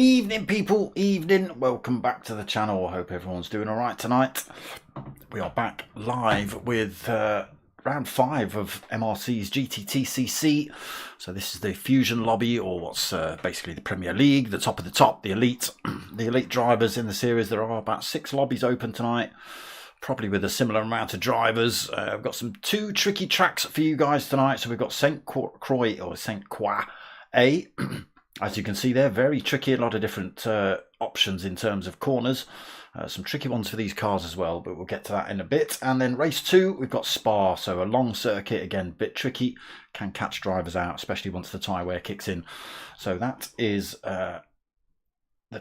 Evening people, evening, welcome back to the channel. I hope everyone's doing alright tonight. We are back live with round 5 of MRCs GTTCC. So this is the Fusion lobby, or what's basically the Premier League, the top of the top, the elite the elite drivers in the series. There are about 6 lobbies open tonight, probably with a similar amount of drivers. I've got two tricky tracks for you guys tonight. So we've got St. Croix or St. Croix A. As you can see there, very tricky, a lot of different options in terms of corners. Some tricky ones for these cars as well, but we'll get to that in a bit. And then race 2, we've got Spa, so a long circuit, again, a bit tricky, can catch drivers out, especially once the tyre wear kicks in. So that is the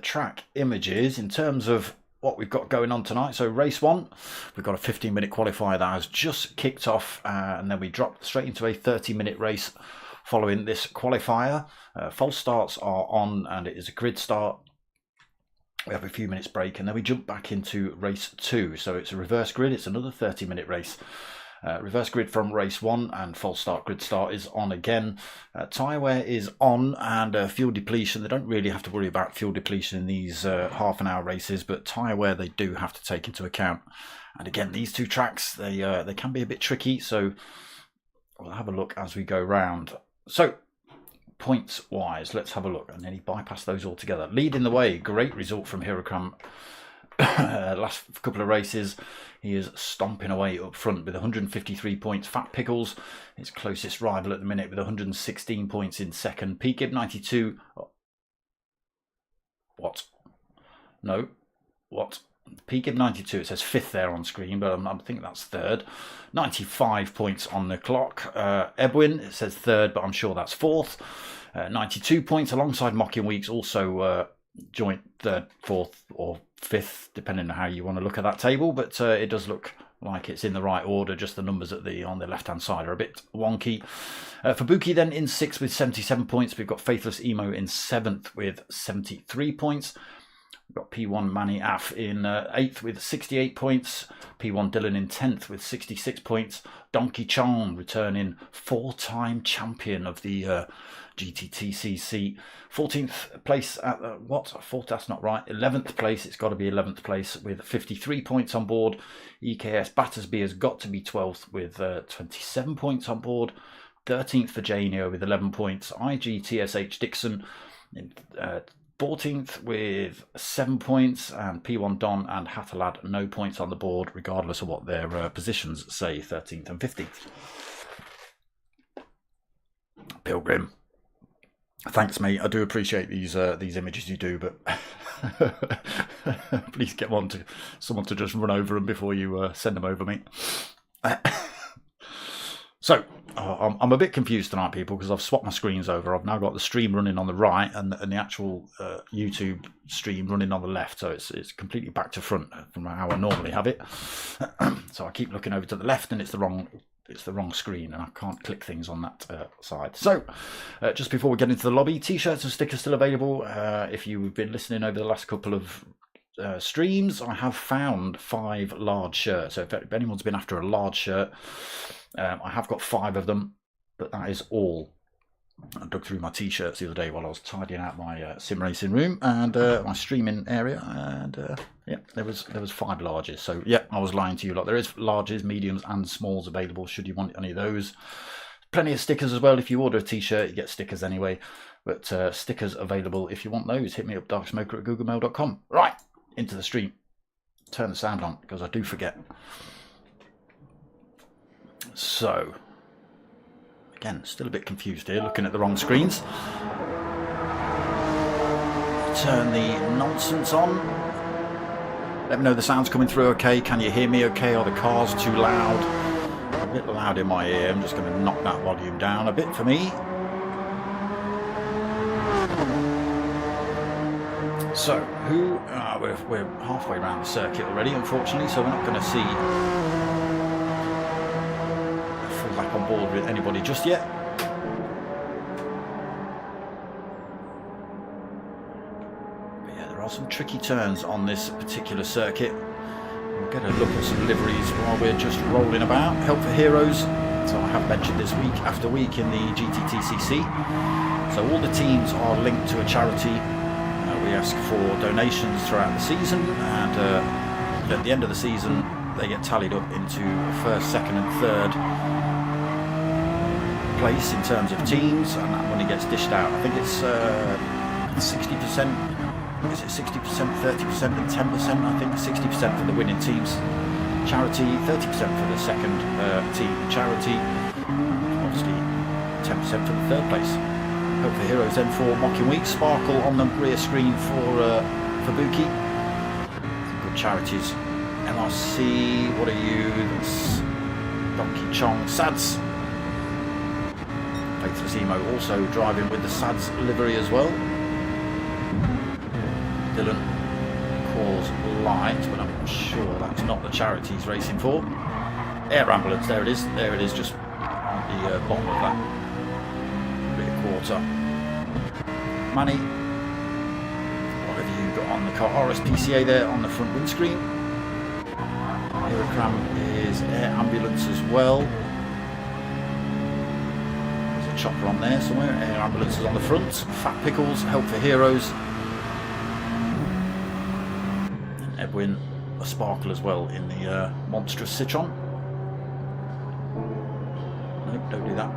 track images in terms of what we've got going on tonight. So race 1, we've got a 15-minute qualifier that has just kicked off, and then we drop straight into a 30-minute race following this qualifier. False starts are on, and it is a grid start. We have a few minutes break, and then we jump back into race 2. So it's a reverse grid. It's another 30-minute race. Reverse grid from race 1, and false start grid start is on again. Tyre wear is on, and fuel depletion. They don't really have to worry about fuel depletion in these half-an-hour races, but tyre wear they do have to take into account. And again, these two tracks, they can be a bit tricky, so we'll have a look as we go round. So points wise, let's have a look. And then he bypassed those all together. Leading the way, great result from Hirokam. Last couple of races, he is stomping away up front with 153 points. Fat Pickles, his closest rival at the minute, with 116 points in second. PGib 92. What? No. What? PGib 92, it says 5th there on screen, but I think that's 3rd. 95 points on the clock. Ebwin, it says 3rd, but I'm sure that's 4th. 92 points alongside Mocking Weeks, also joint 3rd, 4th or 5th, depending on how you want to look at that table, but it does look like it's in the right order. Just the numbers on the left hand side are a bit wonky. Fubuki then in 6th with 77 points. We've got Faithless Emo in 7th with 73 points. We've got P1 Manny Af in 8th with 68 points. P1 Dylan in 10th with 66 points. Donkey Chong returning 4-time champion of the GTTCC. 14th place at that's not right. 11th place, it's got to be 11th place with 53 points on board. EKS Battersby has got to be 12th with 27 points on board. 13th for Janio with 11 points. IGTSH Dixon in 14th with 7 points, and P1 Don and Hatterlad no points on the board, regardless of what their positions say, 13th and 15th. Pilgrim, thanks mate, I do appreciate these images you do, but please get someone to just run over them before you send them over me. So, I'm a bit confused tonight, people, because I've swapped my screens over. I've now got the stream running on the right and the actual YouTube stream running on the left. So it's completely back to front from how I normally have it. So I keep looking over to the left, and it's the wrong screen, and I can't click things on that side. So, just before we get into the lobby, t-shirts and stickers still available. If you've been listening over the last couple of streams, I have found 5 large shirts. So if anyone's been after a large shirt, I have got 5 of them, but that is all. I dug through my t-shirts the other day while I was tidying out my sim racing room and my streaming area, and yeah, there was 5 larges. So yeah, I was lying to you. Like, there is larges, mediums, and smalls available should you want any of those. Plenty of stickers as well. If you order a t-shirt, you get stickers anyway. But stickers available if you want those. Hit me up, darksmoker@googlemail.com. Right, into the stream. Turn the sound on because I do forget. So, again, still a bit confused here, looking at the wrong screens. Turn the nonsense on. Let me know the sound's coming through okay. Can you hear me okay? Are the cars too loud? A bit loud in my ear. I'm just going to knock that volume down a bit for me. So, we're halfway around the circuit already, unfortunately, so we're not going to see back on board with anybody just yet. But yeah, there are some tricky turns on this particular circuit. We'll get a look at some liveries while we're just rolling about. Help for Heroes, so I have mentioned this week after week in the GTTCC. So all the teams are linked to a charity. We ask for donations throughout the season, and at the end of the season they get tallied up into first, second and third place in terms of teams, and that money gets dished out. I think it's 60%, is it 60%, 30% and 10%? I think 60% for the winning teams charity, 30% for the second team charity, obviously 10% for the third place. Hope for Heroes then for Mocking Week. Sparkle on the rear screen for Buki. Good charities. MRC, what are you? That's Donkey Chong. Sads. Faithless Emo also driving with the Sads livery as well. Dylan calls light, but I'm sure that's not the charity he's racing for. Air ambulance, there it is. There it is, just on the bottom of that rear quarter. Manny, what have you got on the car? RSPCA there on the front windscreen. Aerocram is air ambulance as well. There's a chopper on there somewhere. Air ambulance is on the front. Fat Pickles, Help for Heroes. And Edwin, a Sparkle as well in the monstrous Citron. Nope, don't do that.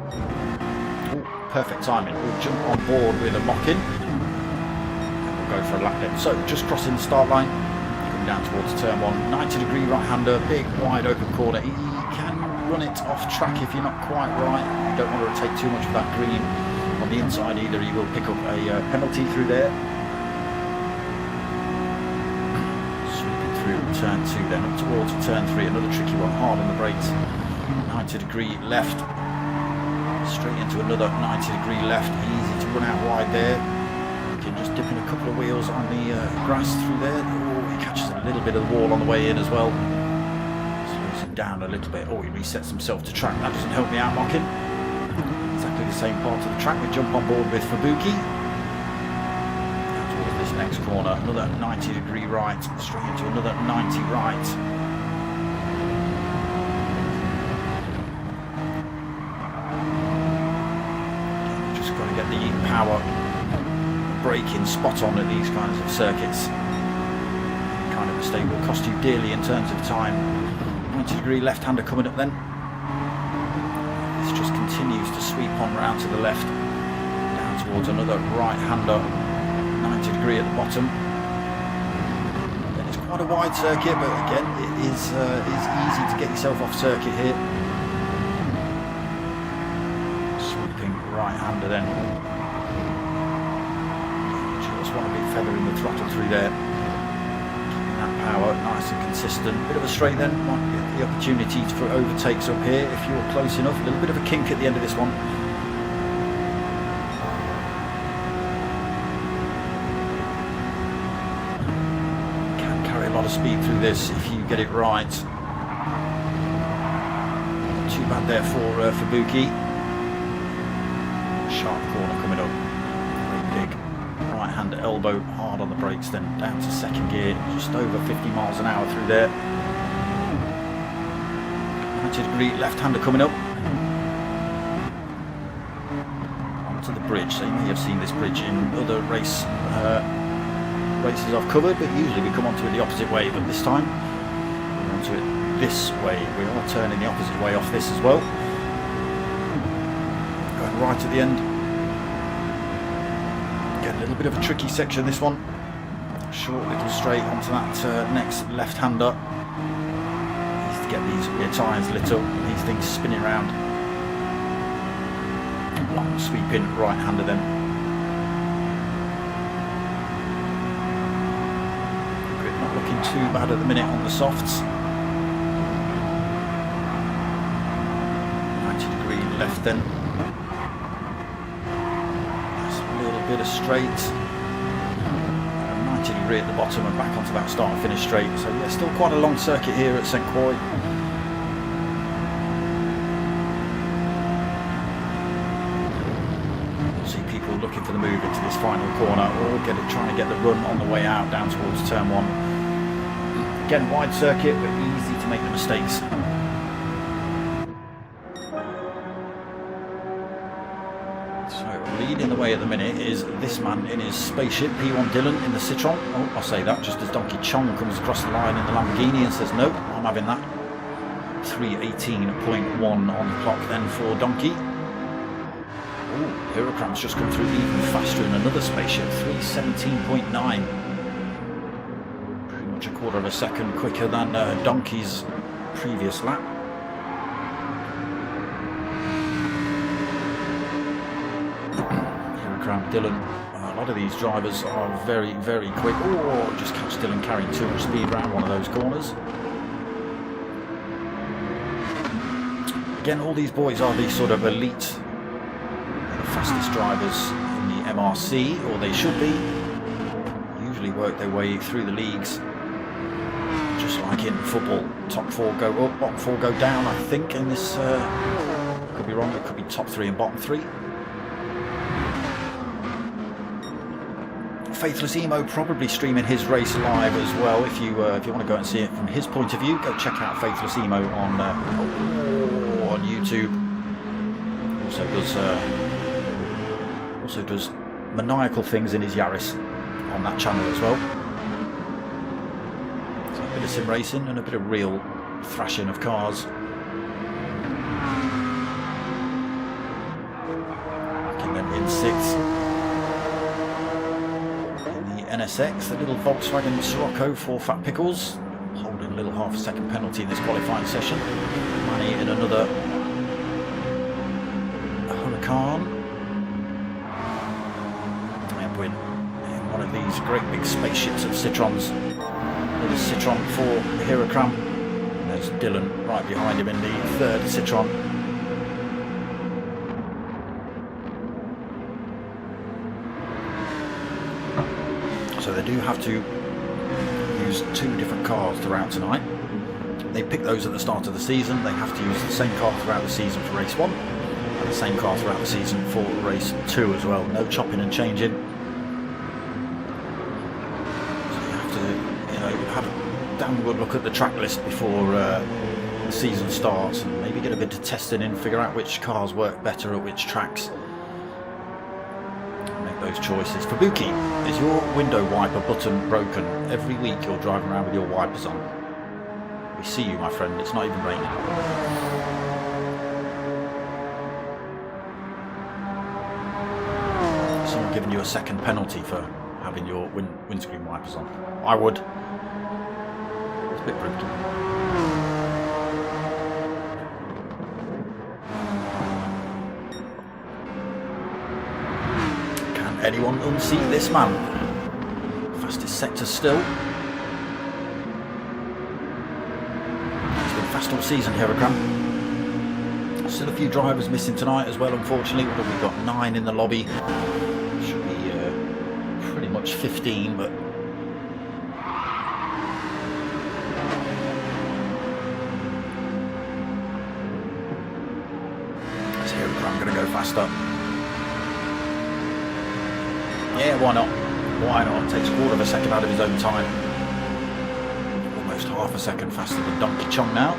Ooh, perfect timing. We'll jump on board with a Mock-In. We'll go for a lap then. So just crossing the start line. Down towards turn 1, 90-degree right-hander, big wide open corner. You can run it off track if you're not quite right. You don't want to take too much of that green on the inside either. You will pick up a penalty through there. Sweeping through turn 2 then up towards turn 3, another tricky one, hard on the brakes. 90-degree left, straight into another 90-degree left. Easy to run out wide there. Just dipping a couple of wheels on the grass through there. Oh, he catches a little bit of the wall on the way in as well. Slows him down a little bit. Oh, he resets himself to track. That doesn't help me out, Mocking. Exactly the same part of the track. We jump on board with Fubuki. Down towards this next corner. Another 90-degree right. Straight into another 90 right. Just got to get the power braking spot on at these kinds of circuits. Kind of mistake will cost you dearly in terms of time. 90-degree left-hander coming up then. This just continues to sweep on round to the left, down towards another right-hander. 90-degree at the bottom. Then it's quite a wide circuit, but again, it is easy to get yourself off circuit here. Sweeping right-hander then. Want to be feathering the throttle through there, keeping that power nice and consistent. Bit of a straight then, might get the opportunity for overtakes up here if you're close enough. A little bit of a kink at the end of this one. Can carry a lot of speed through this if you get it right. Not too bad there for Fubuki. Sharp corner coming up. Very big. Right-hander elbow, hard on the brakes, then down to second gear, just over 50 miles an hour through there. 90-degree left-hander coming up. Onto the bridge, so you may have seen this bridge in other races I've covered, but usually we come onto it the opposite way, but this time we're onto it this way. We are turning the opposite way off this as well. Going right at the end. A little bit of a tricky section this one. Short little straight onto that next left-hander. Needs to get these rear tyres lit up and these things spinning around. Long sweeping right-hander then. Grip not looking too bad at the minute on the softs. 90-degree left then. Bit of straight, 90-degree at the bottom and back onto that start and finish straight. So yeah, still quite a long circuit here at St. Croix. You'll see people looking for the move into this final corner or trying to get the run on the way out down towards turn 1. Again, wide circuit, but easy to make the mistakes. leading the way at the minute is this man in his spaceship, P1 Dylan in the Citroen. Oh, I'll say that just as Donkey Chong comes across the line in the Lamborghini and says, no, I'm having that. 3:18.1 on the clock then for Donkey. Oh, Hurricane's just come through even faster in another spaceship, 3:17.9. Pretty much a quarter of a second quicker than Donkey's previous lap. Dylan, a lot of these drivers are very, very quick. Oh, just catch Dylan carrying too much speed around one of those corners. Again, all these boys are the sort of elite, the fastest drivers in the MRC, or they should be. Usually work their way through the leagues, just like in football. Top 4 go up, bottom 4 go down, I think, in this, could be wrong, it could be top 3 and bottom 3. Faithless Emo probably streaming his race live as well. If you want to go and see it from his point of view, go check out Faithless Emo on YouTube. Also does maniacal things in his Yaris on that channel as well. So a bit of sim racing and a bit of real thrashing of cars. And then in 6th. NSX, the little Volkswagen Sirocco for Fat Pickles, holding a little half a second penalty in this qualifying session. Manny in another Huracan. Edwin in one of these great big spaceships of Citroens. Little Citroen for Huracan. And there's Dylan right behind him in the 3rd Citroen. So they do have to use 2 different cars throughout tonight. They pick those at the start of the season. They have to use the same car throughout the season for race 1 and the same car throughout the season for race 2 as well. No chopping and changing. So you have to, have a damn good look at the track list before the season starts and maybe get a bit of testing in, figure out which cars work better at which tracks. Those choices. Fabuki, is your window wiper button broken? Every week you're driving around with your wipers on. We see you, my friend, it's not even raining. Someone giving you a second penalty for having your windscreen wipers on. I would. It's a bit brutal. Anyone unseat this man? Fastest sector still. It's been fast all season, Huracan. Still a few drivers missing tonight as well, unfortunately. We've got 9 in the lobby. Should be pretty much 15, but so Huracan going to go faster. Yeah, why not? Why not? Takes a quarter of a second out of his own time. Almost half a second faster than Donkey Chong now.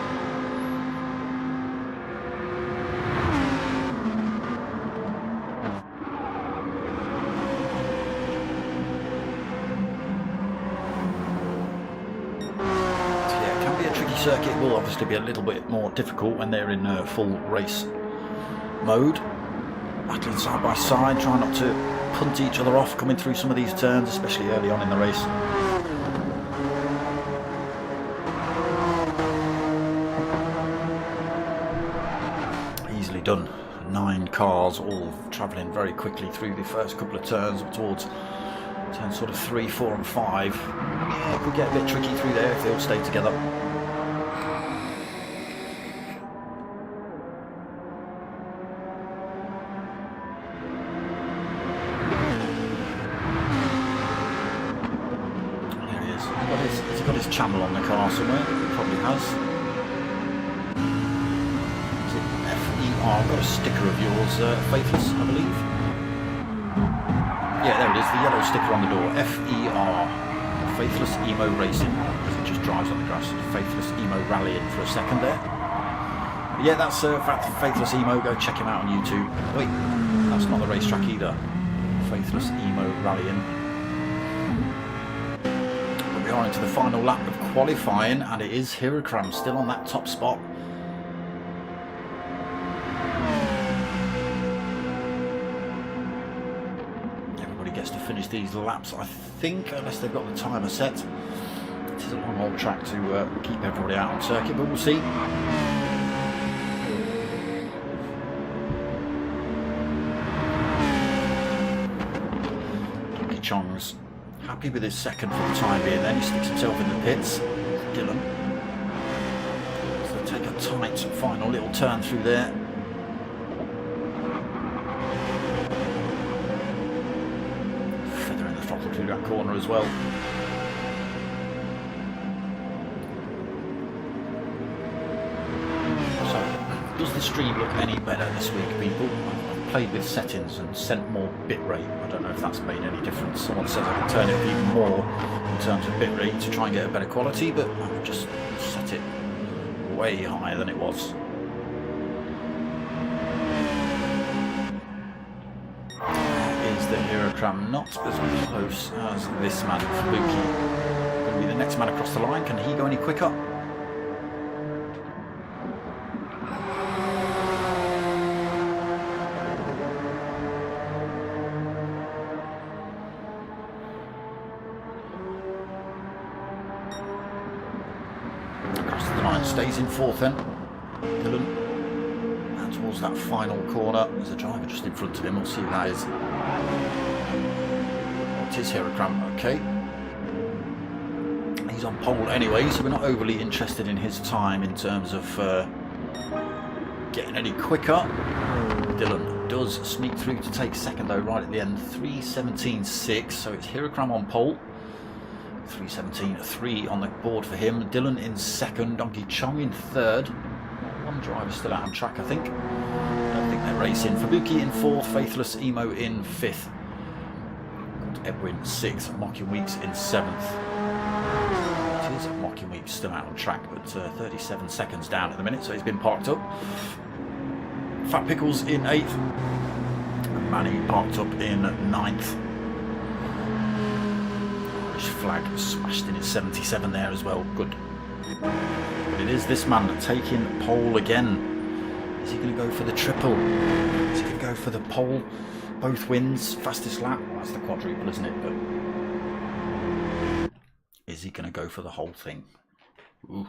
So yeah, it can be a tricky circuit. It will obviously be a little bit more difficult when they're in full race mode. Battling side by side, trying not to punt each other off coming through some of these turns, especially early on in the race. Easily done. 9 cars all travelling very quickly through the first couple of turns up towards turn sort of 3, 4 and 5. It could get a bit tricky through there if they all stay together. Channel on the car somewhere, it probably has. Is it FER? I've got a sticker of yours, Faithless, I believe. Yeah, there it is, the yellow sticker on the door. FER, Faithless Emo Racing, because it just drives on the grass. Faithless Emo rallying for a second there. But yeah, that's Faithless Emo. Go check him out on YouTube. Wait, that's not the racetrack either. Faithless Emo rallying. But we are into the final lap of qualifying, and it is Hirokram still on that top spot. Everybody gets to finish these laps, I think, unless they've got the timer set. It is a long old track to keep everybody out on circuit, but we'll see. Chong's happy with his second for the time being, then he sticks himself in the pits. Dylan. So take a tight final little turn through there. Feathering the throttle through that corner as well. So, does the stream look any better this week, people? Played with settings and sent more bitrate. I don't know if that's made any difference. Someone says I can turn it even more in terms of bitrate to try and get a better quality, but I've just set it way higher than it was. Is the Hirokram not as close as this man, Fubuki? Going to be the next man across the line. Can he go any quicker? Stays in fourth then, Dylan, and towards that final corner. There's a driver just in front of him. We'll see who that is. It is Hirokram, okay. He's on pole anyway, so we're not overly interested in his time in terms of getting any quicker. Dylan does sneak through to take second though right at the end, 3:17.6, so it's Hirokram on pole. 3:17.3 on the board for him. Dylan in second, Donkey Chong in third. One driver still out on track, I think. Don't think they're racing. Fubuki in fourth, Faithless Emo in fifth. Got Edwin sixth, Mocking Weeks in seventh. It is Mocking Weeks still out on track, but 37 seconds down at the minute, so he's been parked up. Fat Pickles in eighth. Manny parked up in ninth. Flag smashed in at 77 there as well. Good. But it is this man taking pole again. Is he going to go for the triple? Is he going to go for the pole? Both wins, fastest lap. Well, that's the quadruple, isn't it? But is he going to go for the whole thing? Ooh.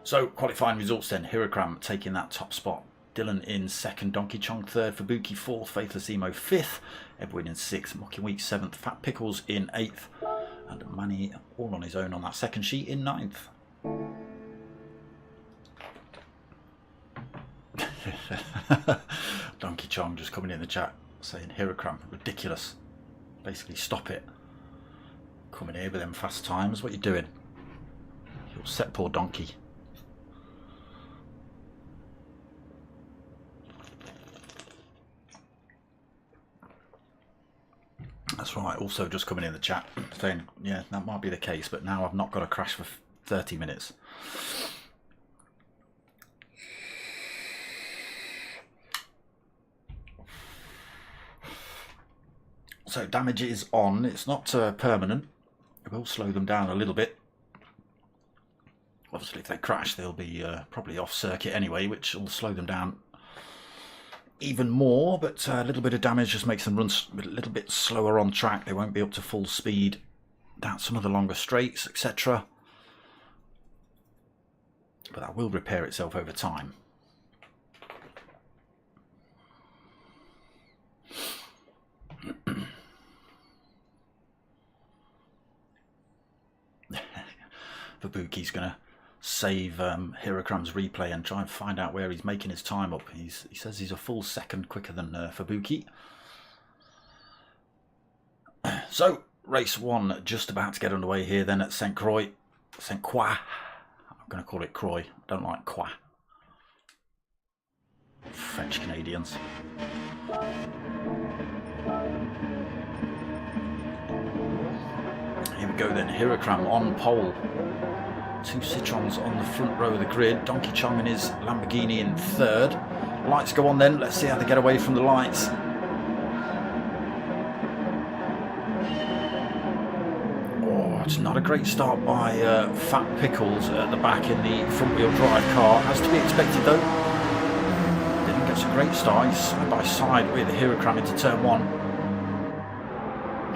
So qualifying results then. Hirokram taking that top spot. Dylan in second, Donkey Chong third, Fubuki fourth, Faithless Emo fifth, Edwin in sixth, Mocking Week seventh, Fat Pickles in eighth, and Manny all on his own on that second sheet in ninth. Donkey Chong just coming in the chat saying Hirokram, ridiculous. Basically stop it. Coming here with them fast times, what are you doing? You'll set poor Donkey. That's right, also just coming in the chat saying, yeah, that might be the case, but now I've not got to crash for 30 minutes. So damage is on, it's not permanent, it will slow them down a little bit. Obviously if they crash they'll be probably off circuit anyway, which will slow them down even more, but a little bit of damage just makes them run a little bit slower on track. They won't be up to full speed down some of the longer straights, etc. But that will repair itself over time. Fubuki's going to save Hirokram's replay and try and find out where he's making his time up. He says he's a full second quicker than Fubuki. So race one just about to get underway here then at St. Croix. I'm going to call it Croix. I don't like Croix. French Canadians. Here we go then, Hirokram on pole. Two Citrons on the front row of the grid. Donkey Chong and his Lamborghini in third. Lights go on then. Let's see how they get away from the lights. Oh, it's not a great start by Fat Pickles at the back in the front wheel drive car. Has to be expected though. Didn't get a great start. He's side by side with Hirocram into turn 1.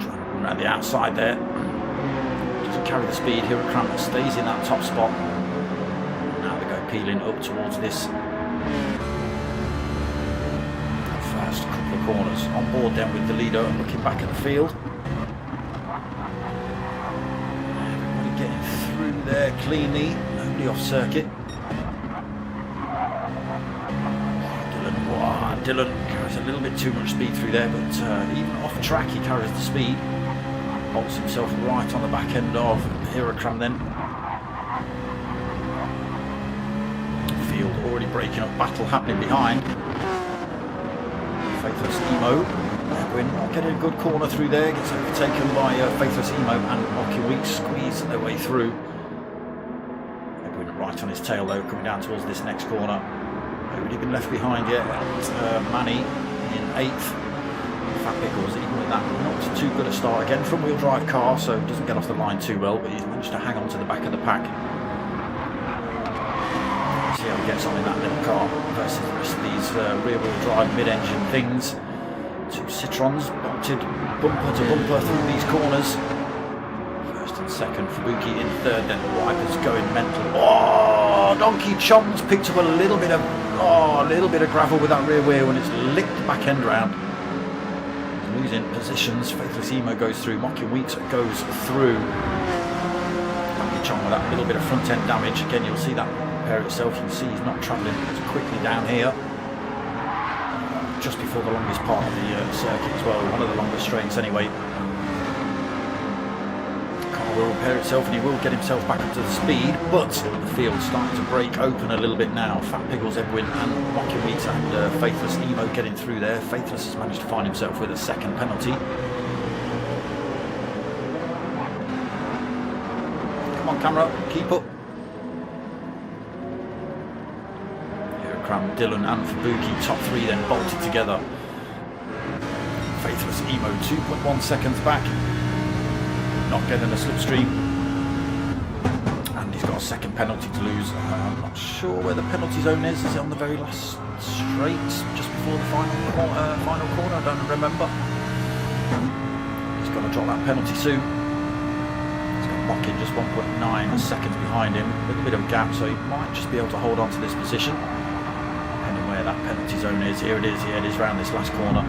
Trying to run around the outside there. Doesn't carry the speed. Hirocram stays in that top spot. Now they go peeling up towards this first couple of corners. On board then with the leader and looking back at the field. Everybody getting through there cleanly. Nobody off circuit. Dylan carries a little bit too much speed through there, but even off track he carries the speed. Bolts himself right on the back end of Hirocram then. Field already breaking up, battle happening behind. Faithless Emo. Edwin not getting a good corner through there, gets overtaken by Faithless Emo and Rocky Weeks squeeze their way through. Edwin right on his tail though, coming down towards this next corner. Nobody been left behind yet. Manny in 8th. Fat Pickles, even with that, not too good a start again. Front wheel drive car, so doesn't get off the line too well, but he's managed to hang on to the back of the pack. See how he gets on in that little car versus the rest of these rear wheel drive mid-engine things. 2 Citrons bolted bumper to bumper through these corners. First and second, Fubuki in 3rd, then the wipers going mental. Oh, Donkey Chong's picked up a little bit of gravel with that rear wheel and it's licked the back end round. Losing positions. Faithless Emo goes through. Mocking Weeks goes through. Donkey Chong with that little bit of front end damage. Again, you'll see that repair itself. You can see he's not travelling as quickly down here. Just before the longest part of the circuit as well. One of the longest straights anyway. Will repair itself and he will get himself back up to the speed, but the field's starting to break open a little bit now. Fat Pickles, Edwin and Rocky Weeks and Faithless Emo getting through there. Faithless has managed to find himself with a 2nd penalty. Come on camera, keep up. Hirocram, Dylan and Fubuki, top 3 then bolted together. Faithless Emo 2.1 seconds back. Not getting a slipstream, and he's got a 2nd penalty to lose. I'm not sure where the penalty zone is. Is it on the very last straight, just before the final corner? I don't remember. He's got to drop that penalty soon. He's got Mocking just 1.9 seconds behind him, a little bit of a gap, so he might just be able to hold on to this position, depending where that penalty zone is. Here it is. Yeah, it is round this last corner.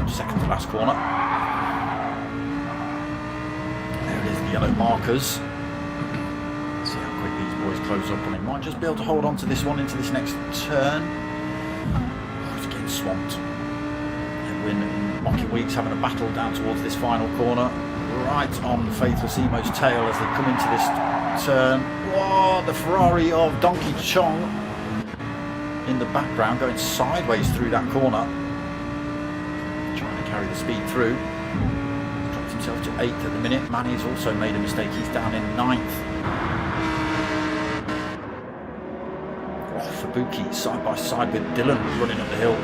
2nd to last corner. Yellow markers. See how quick these boys close up on him. Might just be able to hold on to this one into this next turn. Oh, he's getting swamped. Edwin and Mocky Weeks having a battle down towards this final corner. Right on Faithless Emo's tail as they come into this turn. Whoa, the Ferrari of Donkey Chong in the background going sideways through that corner. Trying to carry the speed through. Himself to 8th at the minute. Manny's also made a mistake. He's down in 9th. Oh, Fubuki side by side with Dylan running up the hill.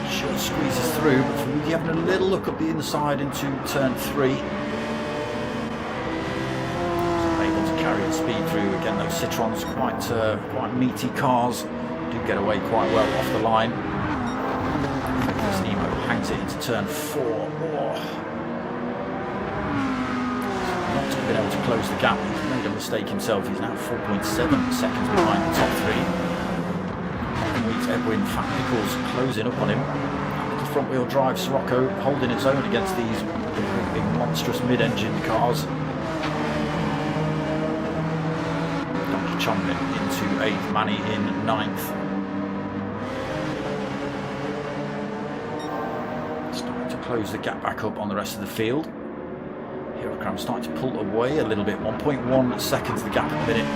Just squeezes through, but Fubuki having a little look up the inside into turn 3. Able to carry the speed through. Again, those Citrons quite meaty cars. Do get away quite well off the line. Nemo hangs it into turn 4. Oh. Not been able to close the gap. He's made a mistake himself. He's now 4.7 seconds behind the top 3. Meets Edwin, Fat Pickles closing up on him. The front wheel drive Sirocco holding its own against these big monstrous mid-engine cars. Donkey Chong into 8th, Manny in 9th. Close the gap back up on the rest of the field. Hirocram starting to pull away a little bit. 1.1 seconds the gap at the minute.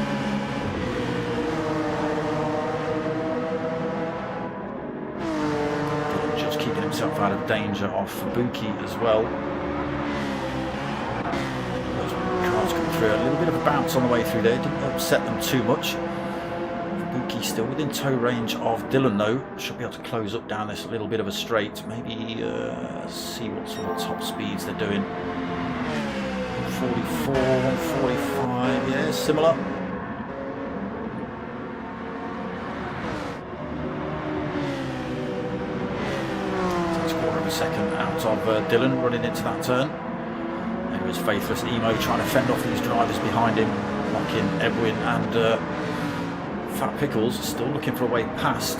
Just keeping himself out of danger of Fubuki as well. Those cars Pickles coming through. A little bit of a bounce on the way through there. Didn't upset them too much. Fabuki still within tow range of Dylan though. Should be able to close up down this little bit of a straight. Maybe see what sort of top speeds they're doing. 44, 145, yeah, similar. Takes a quarter of a second out of Dylan running into that turn. There was Faithless Emo trying to fend off these drivers behind him. Mocking Edwin and Fat Pickles still looking for a way past.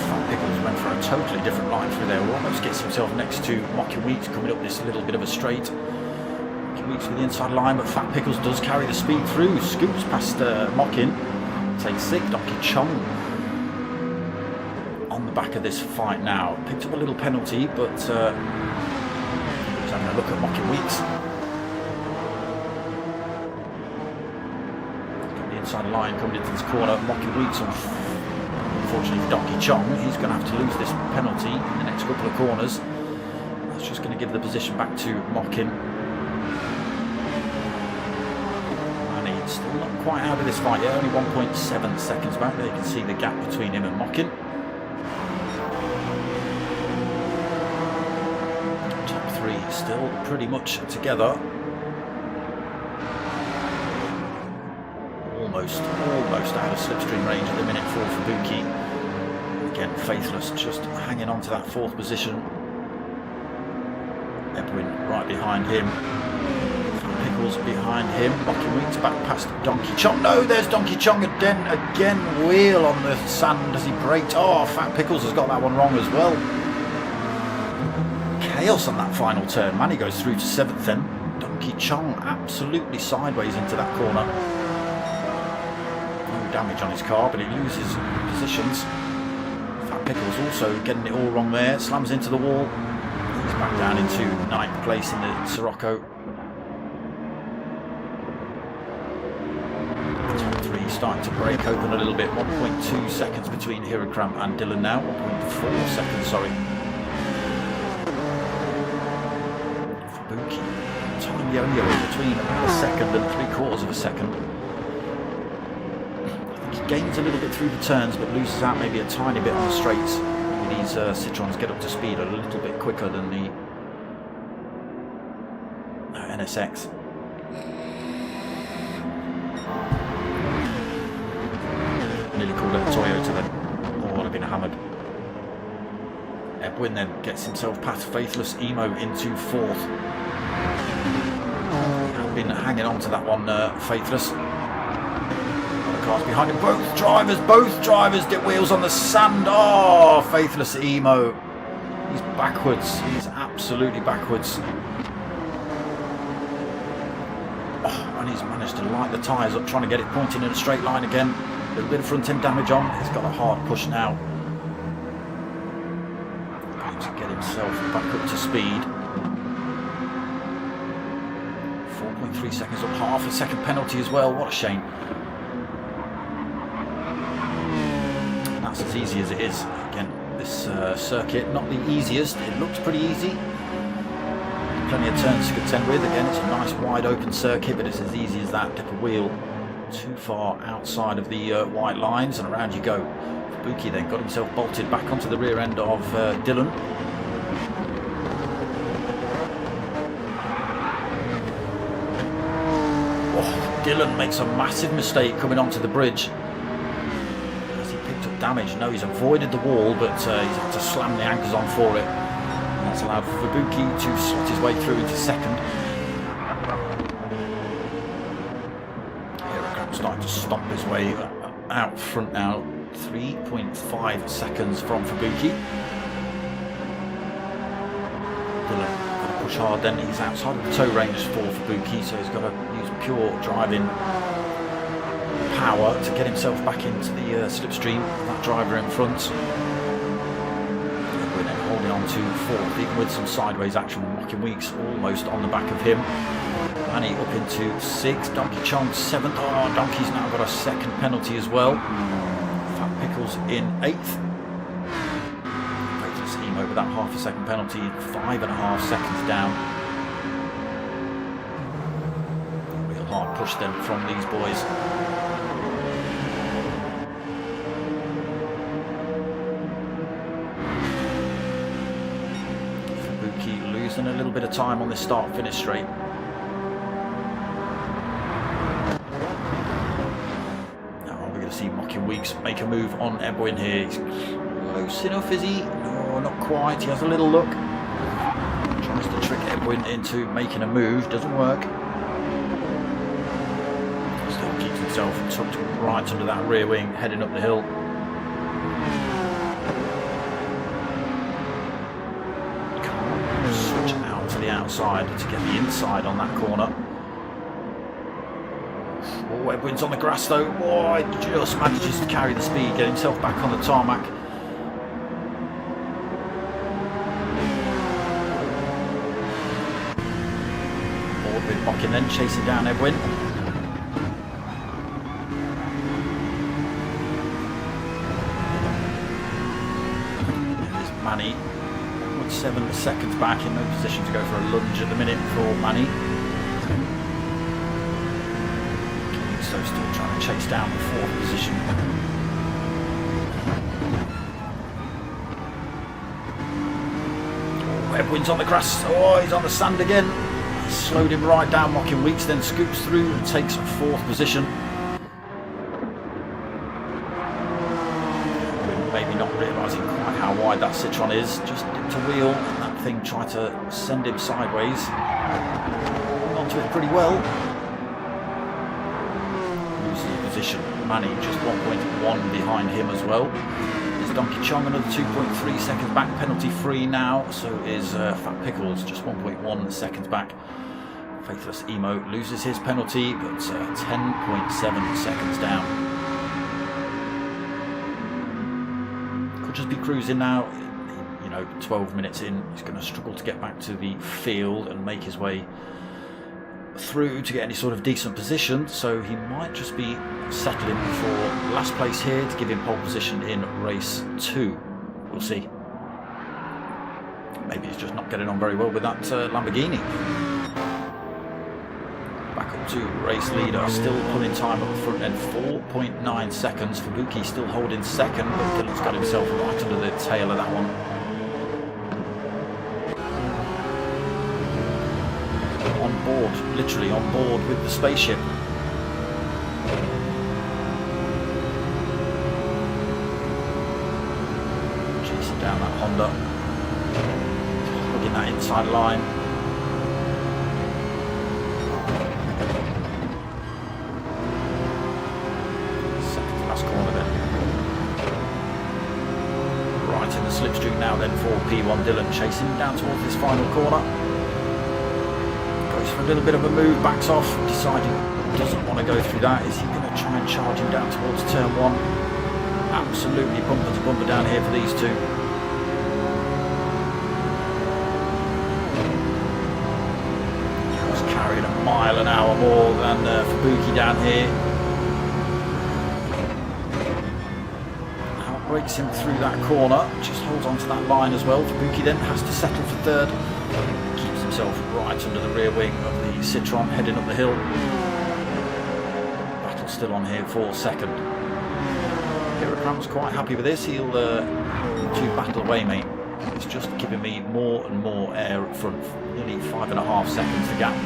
Fat Pickles went for a totally different line through there. Almost gets himself next to Mocking Weeks coming up this little bit of a straight. Mocking Weeks with the inside line, but Fat Pickles does carry the speed through. Scoops past Mocking. Takes 6. Donkey Chong on the back of this fight now. Picked up a little penalty, but he's having a look at Mocking Weeks. Inside line coming into this corner. Mocking Weeks, unfortunately for Donkey Chong, he's going to have to lose this penalty in the next couple of corners. That's just going to give the position back to Mocking. And he's still not quite out of this fight yet, only 1.7 seconds back. There you can see the gap between him and Mocking. Top 3 still pretty much together. Almost out of slipstream range at the minute for Fabuki. Again, Faithless just hanging on to that 4th position. Edwin right behind him. Pickles behind him. Mocking Weeks back past Donkey Chong. No, there's Donkey Chong again. Wheel on the sand as he braked. Oh, Fat Pickles has got that one wrong as well. Chaos on that final turn. Man, he goes through to 7th then. Donkey Chong absolutely sideways into that corner. Damage on his car, but he loses positions. Fat Pickles also getting it all wrong there. Slams into the wall. He's back down into 9th place in the Sirocco. Top 3 starting to break open a little bit. 1.2 seconds between Hirakram and Dylan now. 1.4 seconds, sorry. Fabuki. Time yo-yo between about a second and 3/4 of a second. Gains a little bit through the turns, but loses out maybe a tiny bit on the straights. These Citroens get up to speed a little bit quicker than the NSX. Nearly called it a Toyota then. Oh, I'd have been hammered. Edwin then gets himself past Faithless Emo into 4th. I've been hanging on to that one, Faithless. Cars behind him, both drivers dip wheels on the sand. Oh, Faithless Emo, he's backwards, he's absolutely backwards. Oh, and he's managed to light the tyres up, trying to get it pointing in a straight line again. A little bit of front end damage on. He's got a hard push now. Trying to get himself back up to speed. 4.3 seconds up, half a second penalty as well. What a shame. That's as easy as it is. Again, this circuit, not the easiest. It looks pretty easy. Plenty of turns to contend with. Again, it's a nice wide open circuit, but it's as easy as that. Dip a wheel too far outside of the white lines and around you go. Fabuki then got himself bolted back onto the rear end of Dylan. Oh, Dylan makes a massive mistake coming onto the bridge. Damage. No, he's avoided the wall, but he's had to slam the anchors on for it. And that's allowed Fabuki to slot his way through into 2nd. Hirakram starting to stomp his way out front now. 3.5 seconds from Fabuki. Dylan got to push hard then. He's outside of the tow range for Fabuki, so he's got to use pure driving power to get himself back into the slipstream. That driver in front. We're then holding on to 4th, even with some sideways action. Mocking Weeks almost on the back of him. Manny up into 6th. Donkey Chong 7th. Oh, Donkey's now got a 2nd penalty as well. Fat Pickles in 8th. Faithless Emo with that half a second penalty. 5.5 seconds down. hard push then from these boys. Fubuki losing a little bit of time on this start-finish straight. See Mocking Weeks make a move on Ebwin here. He's close enough, is he? No, not quite. He has a little look. Tries to trick Ebwin into making a move. Doesn't work. Still keeps himself tucked right under that rear wing, heading up the hill. Can't switch out to the outside to get the inside on that corner. Oh, Ebwin's on the grass though. Oh, he just manages to carry the speed, get himself back on the tarmac. Forward with Mocking then, chasing down Ebwin. There's Manny, 7 seconds back, in no position to go for a lunge at the minute for Manny. So still trying to chase down the 4th position. Oh, Ebwin's on the grass. Oh, he's on the sand again. Slowed him right down. Mocking Weeks then scoops through and takes 4th position. Maybe not realising quite how wide that Citroen is. Just dipped a wheel and that thing tried to send him sideways. Onto it pretty well. Position. Manny just 1.1 behind him as well. Is Donkey Chong another 2.3 seconds back, penalty free now. So is Fat Pickles just 1.1 seconds back. Faithless Emo loses his penalty, but 10.7 seconds down. Could just be cruising now. You know, 12 minutes in, he's going to struggle to get back to the field and make his way through to get any sort of decent position, so he might just be settling for last place here to give him pole position in race 2. We'll see. Maybe he's just not getting on very well with that Lamborghini. Back up to race leader, still pulling time up the front end, 4.9 seconds. Fubuki still holding second, but Dylan's got himself right under the tail of that one. Board, literally on board with the spaceship. Chasing down that Honda, looking that inside line. Second to last corner then. Right in the slipstream now then for P1 Dylan, chasing down towards this final corner. For a little bit of a move, backs off, deciding he doesn't want to go through that. Is he going to try and charge him down towards turn 1? Absolutely bumper to bumper down here for these two. He's carrying a mile an hour more than Fubuki down here. Outbreaks him through that corner, just holds on to that line as well. Fubuki then has to settle for 3rd. Himself right under the rear wing of the Citroen, heading up the hill. Battle still on here for 2nd. Hirocram's quite happy with this. He'll to battle away, mate. It's just giving me more and more air up front. Nearly 5.5 seconds the gap.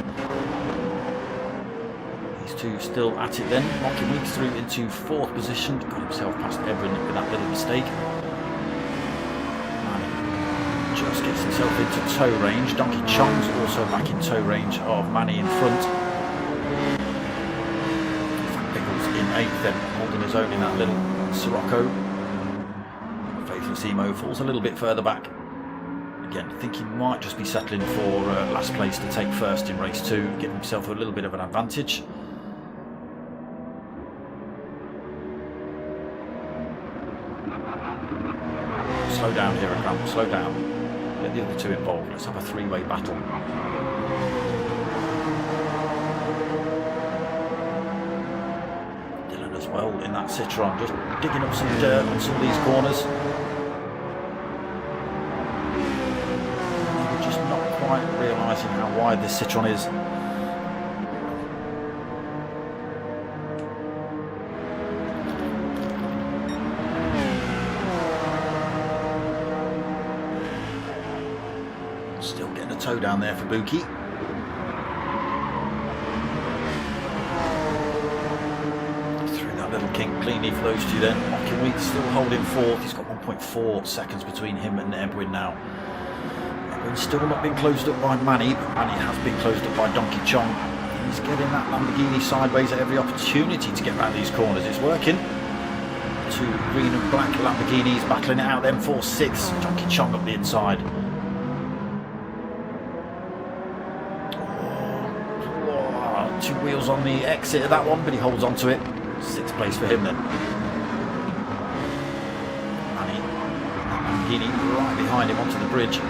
These two still at it then. Mocking Weeks through into 4th position. Got himself past Ebwin with that little mistake. Just gets himself into tow range. Donkey Chong's also back in tow range of Manny in front. Fat Pickles in 8th then, holding his own in that little Sirocco. Faithless Emo falls a little bit further back. Again, I think he might just be settling for last place to take 1st in race 2, give himself a little bit of an advantage. Slow down here, Croix, slow down. Get the other two involved. Let's have a 3-way battle. Dylan as well in that Citroen, just digging up some dirt on some of these corners. Maybe just not quite realising how wide this Citroen is. Still getting a toe down there for Buki. Through that little kink cleanly for those two then. Croix still holding fourth. He's got 1.4 seconds between him and Edwin now. Edwin's still not been closed up by Manny, but Manny has been closed up by Donkey Chong. He's getting that Lamborghini sideways at every opportunity to get around these corners. It's working. Two green and black Lamborghinis battling it out then, 4-6. Donkey Chong up the inside. Oh, 2 wheels on the exit of that one, but he holds on to it. 6th place for him then. Manny, Lamborghini right behind him onto the bridge.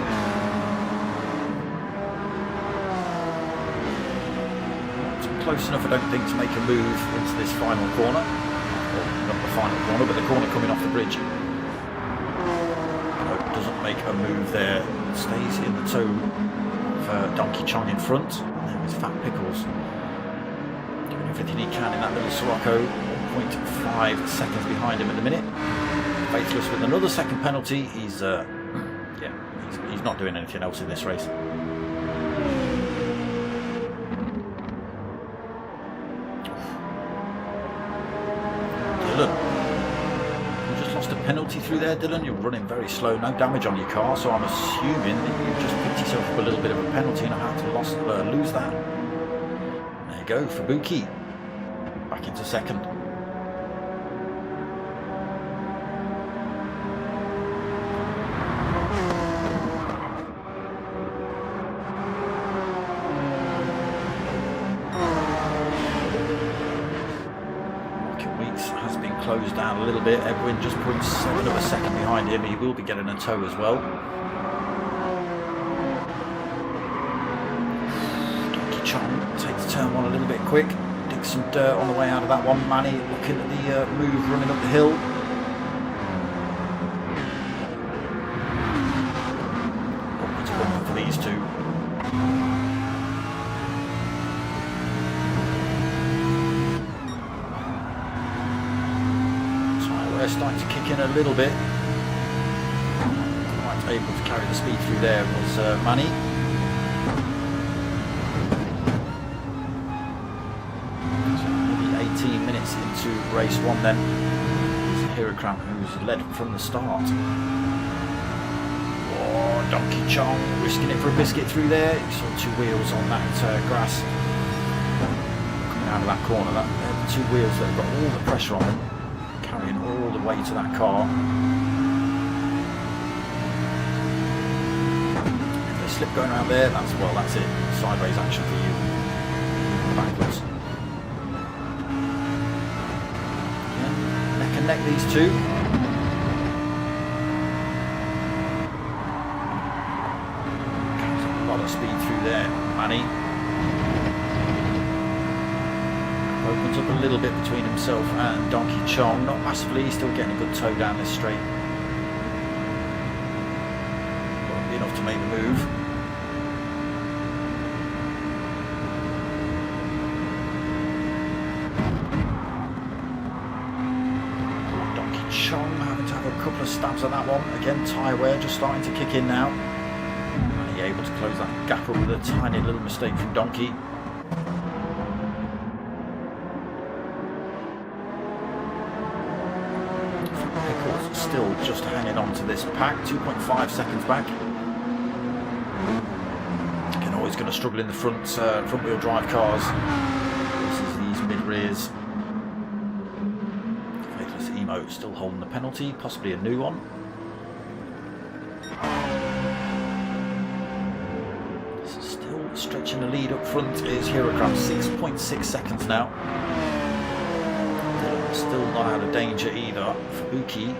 Close enough, I don't think, to make a move into this final corner. Well, not the final corner, but the corner coming off the bridge. No, doesn't make a move there. Stays in the toe for Donkey Chong in front. And there is Fat Pickles doing everything he can in that little Sirocco. 1.5 seconds behind him at the minute. Faithless with another second penalty. He's not doing anything else in this race. Dylan, you just lost a penalty through there, Dylan. You're running very slow, no damage on your car, so I'm assuming that you just picked yourself up a little bit of a penalty and had to lose that. There you go for Buki. Back into second. Has been closed down a little bit. Edwin just 0.7 of a second behind him. He will be getting a toe as well. Donkey Chong takes turn one a little bit quick. Digs some dirt on the way out of that one. Manny looking at the move running up the hill. It's a bumper for these two. Starting to kick in a little bit. Quite able to carry the speed through there was Manny. So maybe 18 minutes into race one then. It's Hirokram who's led from the start. Oh, Donkey Chong risking it for a biscuit through there. You saw 2 wheels on that grass. Coming out of that corner, they're the 2 wheels that have got all the pressure on them. Carrying all the way to that car. If they slip going around there, that's it. Sideways action for you. Backwards. Yeah, neck and neck these two. Comes a lot of speed through there, Manny. Opens up a little bit between himself and Donkey Chong, not massively, he's still getting a good toe down this straight. Won't be enough to make the move. Donkey Chong having to have a couple of stabs at that one. Again, tyre wear just starting to kick in now. And he able to close that gap up with a tiny little mistake from Donkey. Still just hanging on to this pack, 2.5 seconds back. Again, always going to struggle in the front wheel drive cars. This is these mid rears. Faithless Emo still holding the penalty, possibly a new one. Still stretching the lead up front is Hirokram, 6.6 seconds now. Still not out of danger either for Buki.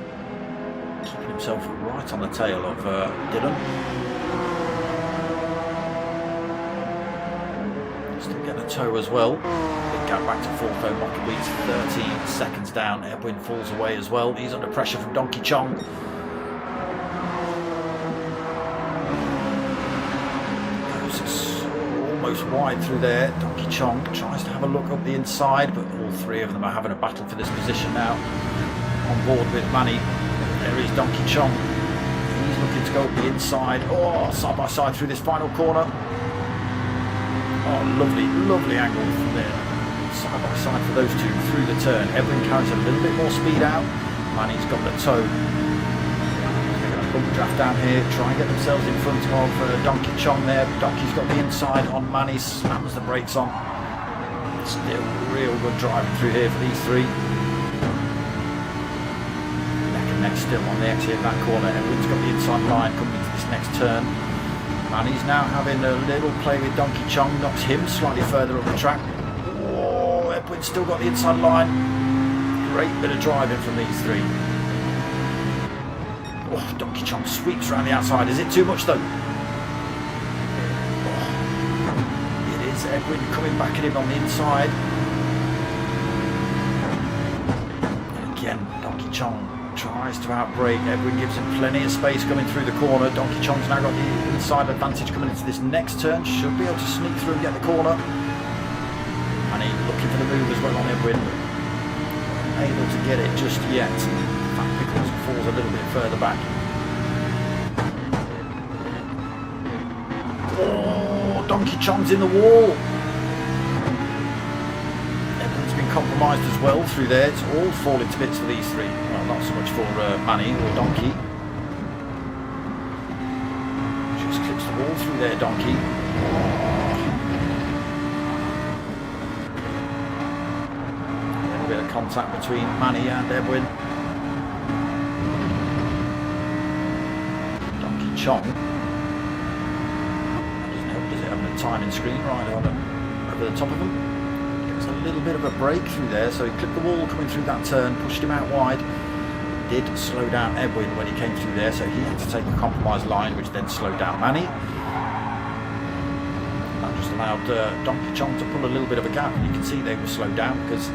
Keeping himself right on the tail of Dylan. Still getting a toe as well. Big gap back to fourth though. Mockweed's 13 seconds down. Edwin falls away as well. He's under pressure from Donkey Chong. Goes almost wide through there. Donkey Chong tries to have a look up the inside, but all 3 of them are having a battle for this position now. On board with Manny. There is Donkey Chong. He's looking looking to go up the inside. Oh, side by side through this final corner. Oh, lovely, lovely angle from there. Side by side for those two through the turn. Edwin carries a little bit more speed out. Manny's got the toe. They're going to bump draft down here, try and get themselves in front of Donkey Chong there. Donkey's got the inside on Manny, slams the brakes on. Still real good driving through here for these three. Neck and neck still on the exit of that corner. Edwin's got the inside line coming into this next turn. Manny's now having a little play with Donkey Chong, knocks him slightly further up the track. Oh, Edwin's still got the inside line. Great bit of driving from these three. Oh, Donkey Chong sweeps around the outside. Is it too much though? Edwin coming back at him on the inside. And again, Donkey Chong tries to outbrake. Edwin gives him plenty of space coming through the corner. Donkey Chong's now got the inside advantage coming into this next turn. Should be able to sneak through and get the corner. And he's looking for the move as well on Edwin. Unable to get it just yet. Fat Pickles falls a little bit further back. Donkey Chong's in the wall. Edwin's been compromised as well through there. It's all falling to bits for these three. Well, not so much for Manny or Donkey. Just clips the wall through there, Donkey. A little bit of contact between Manny and Edwin. Donkey Chong. Timing screen right on over the top of him. Gets a little bit of a break through there, so he clipped the wall coming through that turn, pushed him out wide. Did slow down Edwin when he came through there, so he had to take a compromised line, which then slowed down Manny. That just allowed Donkey Chong to pull a little bit of a gap, and you can see they were slowed down because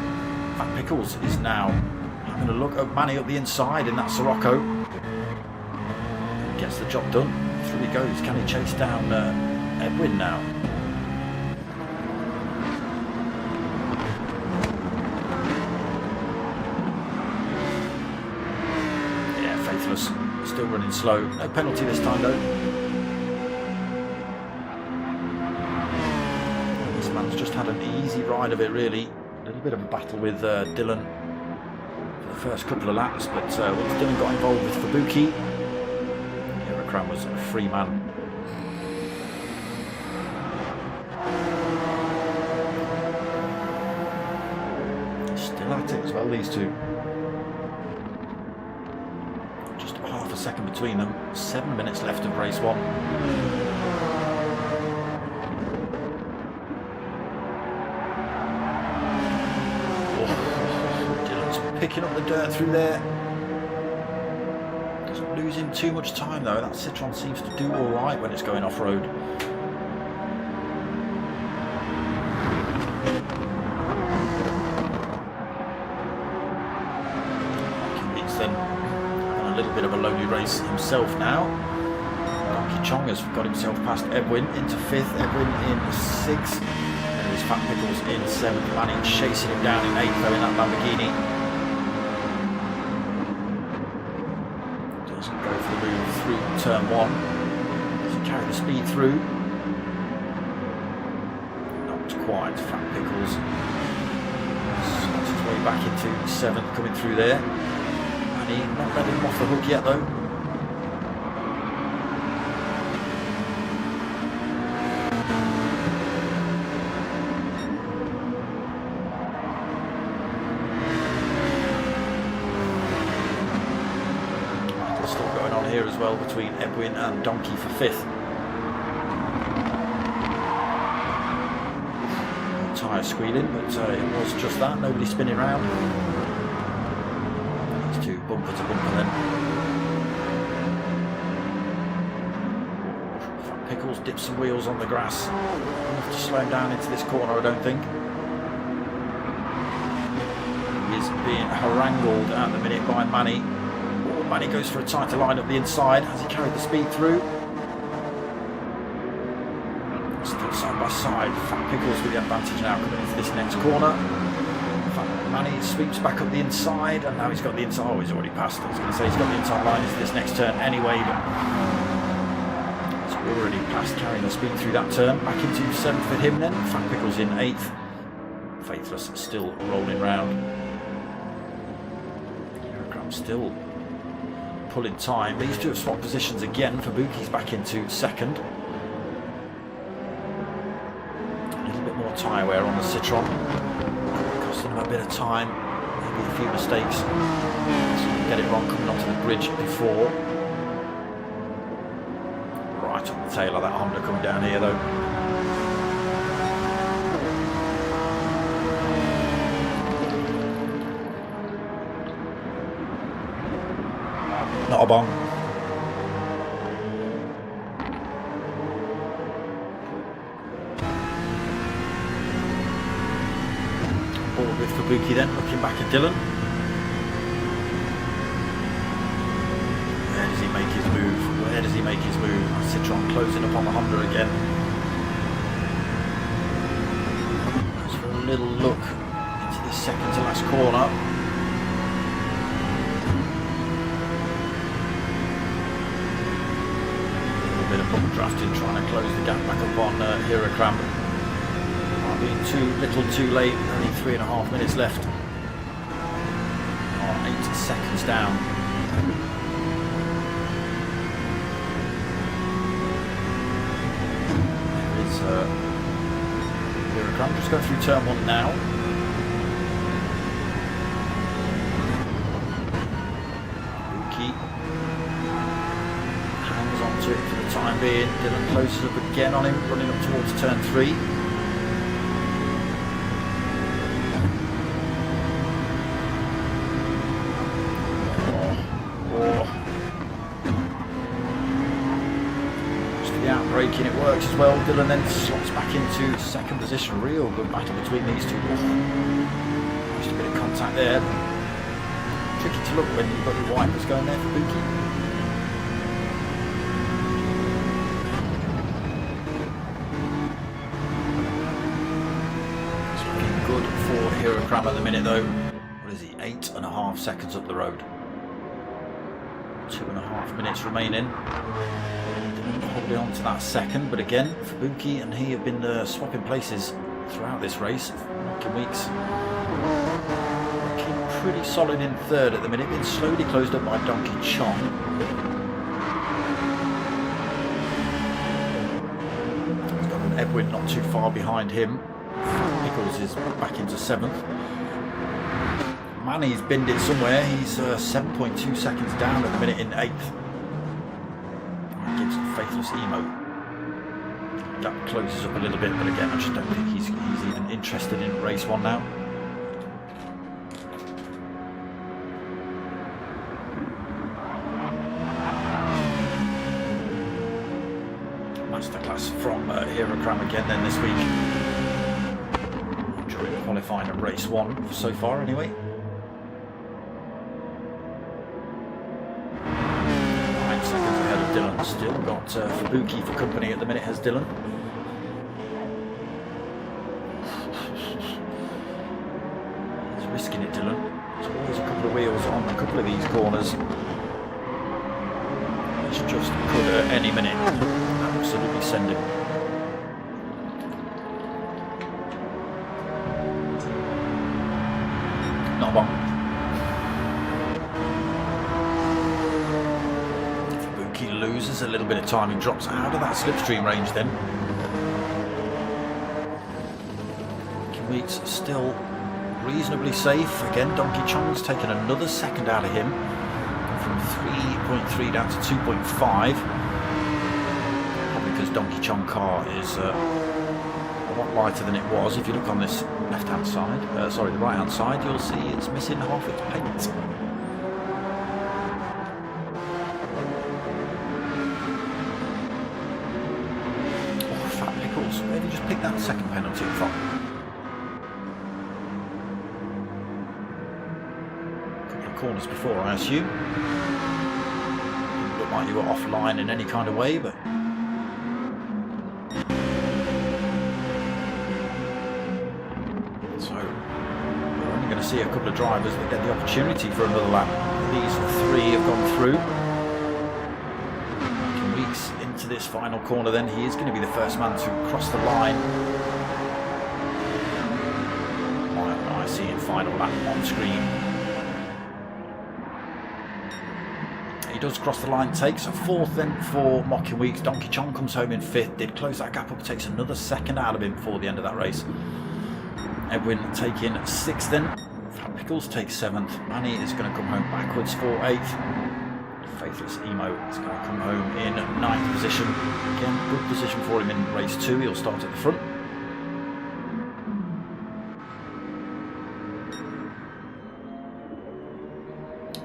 Fat Pickles is now having a look at Manny up the inside in that Sirocco. Gets the job done. Through he goes. Can he chase down Edwin now? Yeah, Faithless still running slow. No penalty this time though. This man's just had an easy ride of it really. A little bit of a battle with Dylan for the first couple of laps, but once Dylan got involved with Fabuki, Croix was a free man. Still at it as well, these two. Just half a second between them. 7 minutes left of race one. Oh, Dylan's picking up the dirt through there. Doesn't lose him too much time though. That Citroen seems to do alright when it's going off-road. A little bit of a lonely race himself now. Donkey Chong has got himself past Edwin into 5th, Edwin in 6th, and there's Fat Pickles in 7th. Manny chasing him down in 8th though in that Lamborghini. Doesn't go for the move through turn 1. Doesn't carry the speed through. Not quite. Fat Pickles slots his way back into 7th, coming through there. Not letting him off the hook yet though. Battle's still going on here as well between Edwin and Donkey for 5th. Tyre squealing, but it was just that, nobody spinning round. Bumper to bumper then. Fat Pickles dips some wheels on the grass. Enough to slow him down into this corner, I don't think. He is being harangued at the minute by Manny. Oh, Manny goes for a tighter line up the inside. Has he carried the speed through? Still side by side. Fat Pickles with the advantage now coming into this next corner. Manny sweeps back up the inside, and now he's got the inside. Oh, he's already passed. I was going to say he's got the inside line into this next turn anyway, but already past carrying the speed through that turn. Back into 7th for him then. Fat Pickles in 8th. Faithless still rolling round. Eurocram still pulling time. These two have swapped positions again. Fabuki's back into 2nd. A little bit more tyre wear on the Citroen. Costing him a bit of time. Maybe a few mistakes. So get it wrong coming onto the bridge before. Right on the tail of that Honda coming down here though. Not a bong. Forward with Fabuki then, looking back at Dylan. Where does he make his move? Where does he make his move? Citroen closing up on the Honda again. Goes for a little look into the second to last corner. Bit of bump drafting, trying to close the gap back up on Eurocram. Might be too little too late, only 3.5 minutes left. 8 seconds down. There is Eurocram just going through turn 1 now. To it for the time being. Dylan closes up again on him, running up towards turn 3. Just the outbraking, it works as well. Dylan then slots back into 2nd position. Real good battle between these two. Just a bit of contact there. Tricky to look when you've got your wipers going there for Buki. Eurocram at the minute though. What is he? 8.5 seconds up the road. 2.5 minutes remaining. Holding on to that 2nd, but again, Fabuki and he have been swapping places throughout this race. Knocking weeks. Looking pretty solid in 3rd at the minute, being slowly closed up by Donkey Chong. He's got an Edwin not too far behind him. Pickles is back into 7th. Manny's binned it somewhere. He's 7.2 seconds down at the minute in 8th. Gives a Faithless emo. That closes up a little bit, but again, I just don't think he's even interested in race 1 now. Masterclass from Eurocram again then this week. Qualifying at race 1 so far anyway. 9 seconds ahead of Dylan. Still got Fabuki for company at the minute, has Dylan. He's risking it, Dylan. There's always a couple of wheels on a couple of these corners. It's just could at any minute absolutely send him. Not one. Fabuki loses a little bit of time and drops out of that slipstream range then. Weeks still reasonably safe. Again, Donkey Chong's taken another 2nd out of him. From 3.3 down to 2.5. Probably because Donkey Chong car is a lot lighter than it was. If you look on this left-hand side, sorry, the right-hand side, you'll see it's missing half its paint. Oh, Fat Pickles, where did you just pick that 2nd penalty from? A couple of corners before, I assume. Didn't look like you were offline in any kind of way, but see a couple of drivers that get the opportunity for another lap. These 3 have gone through. Weeks into this this final corner then. He is going to be the first man to cross the line. I see in final lap on screen. He does cross the line, takes a 4th then for Mocking Weeks. Donkey Chong comes home in 5th, did close that gap up, takes another 2nd out of him before the end of that race. Edwin taking 6th then. Fat Pickles takes 7th. Manny is going to come home backwards for 8th. Faithless Emo is going to come home in 9th position. Again, good position for him in race 2. He'll start at the front.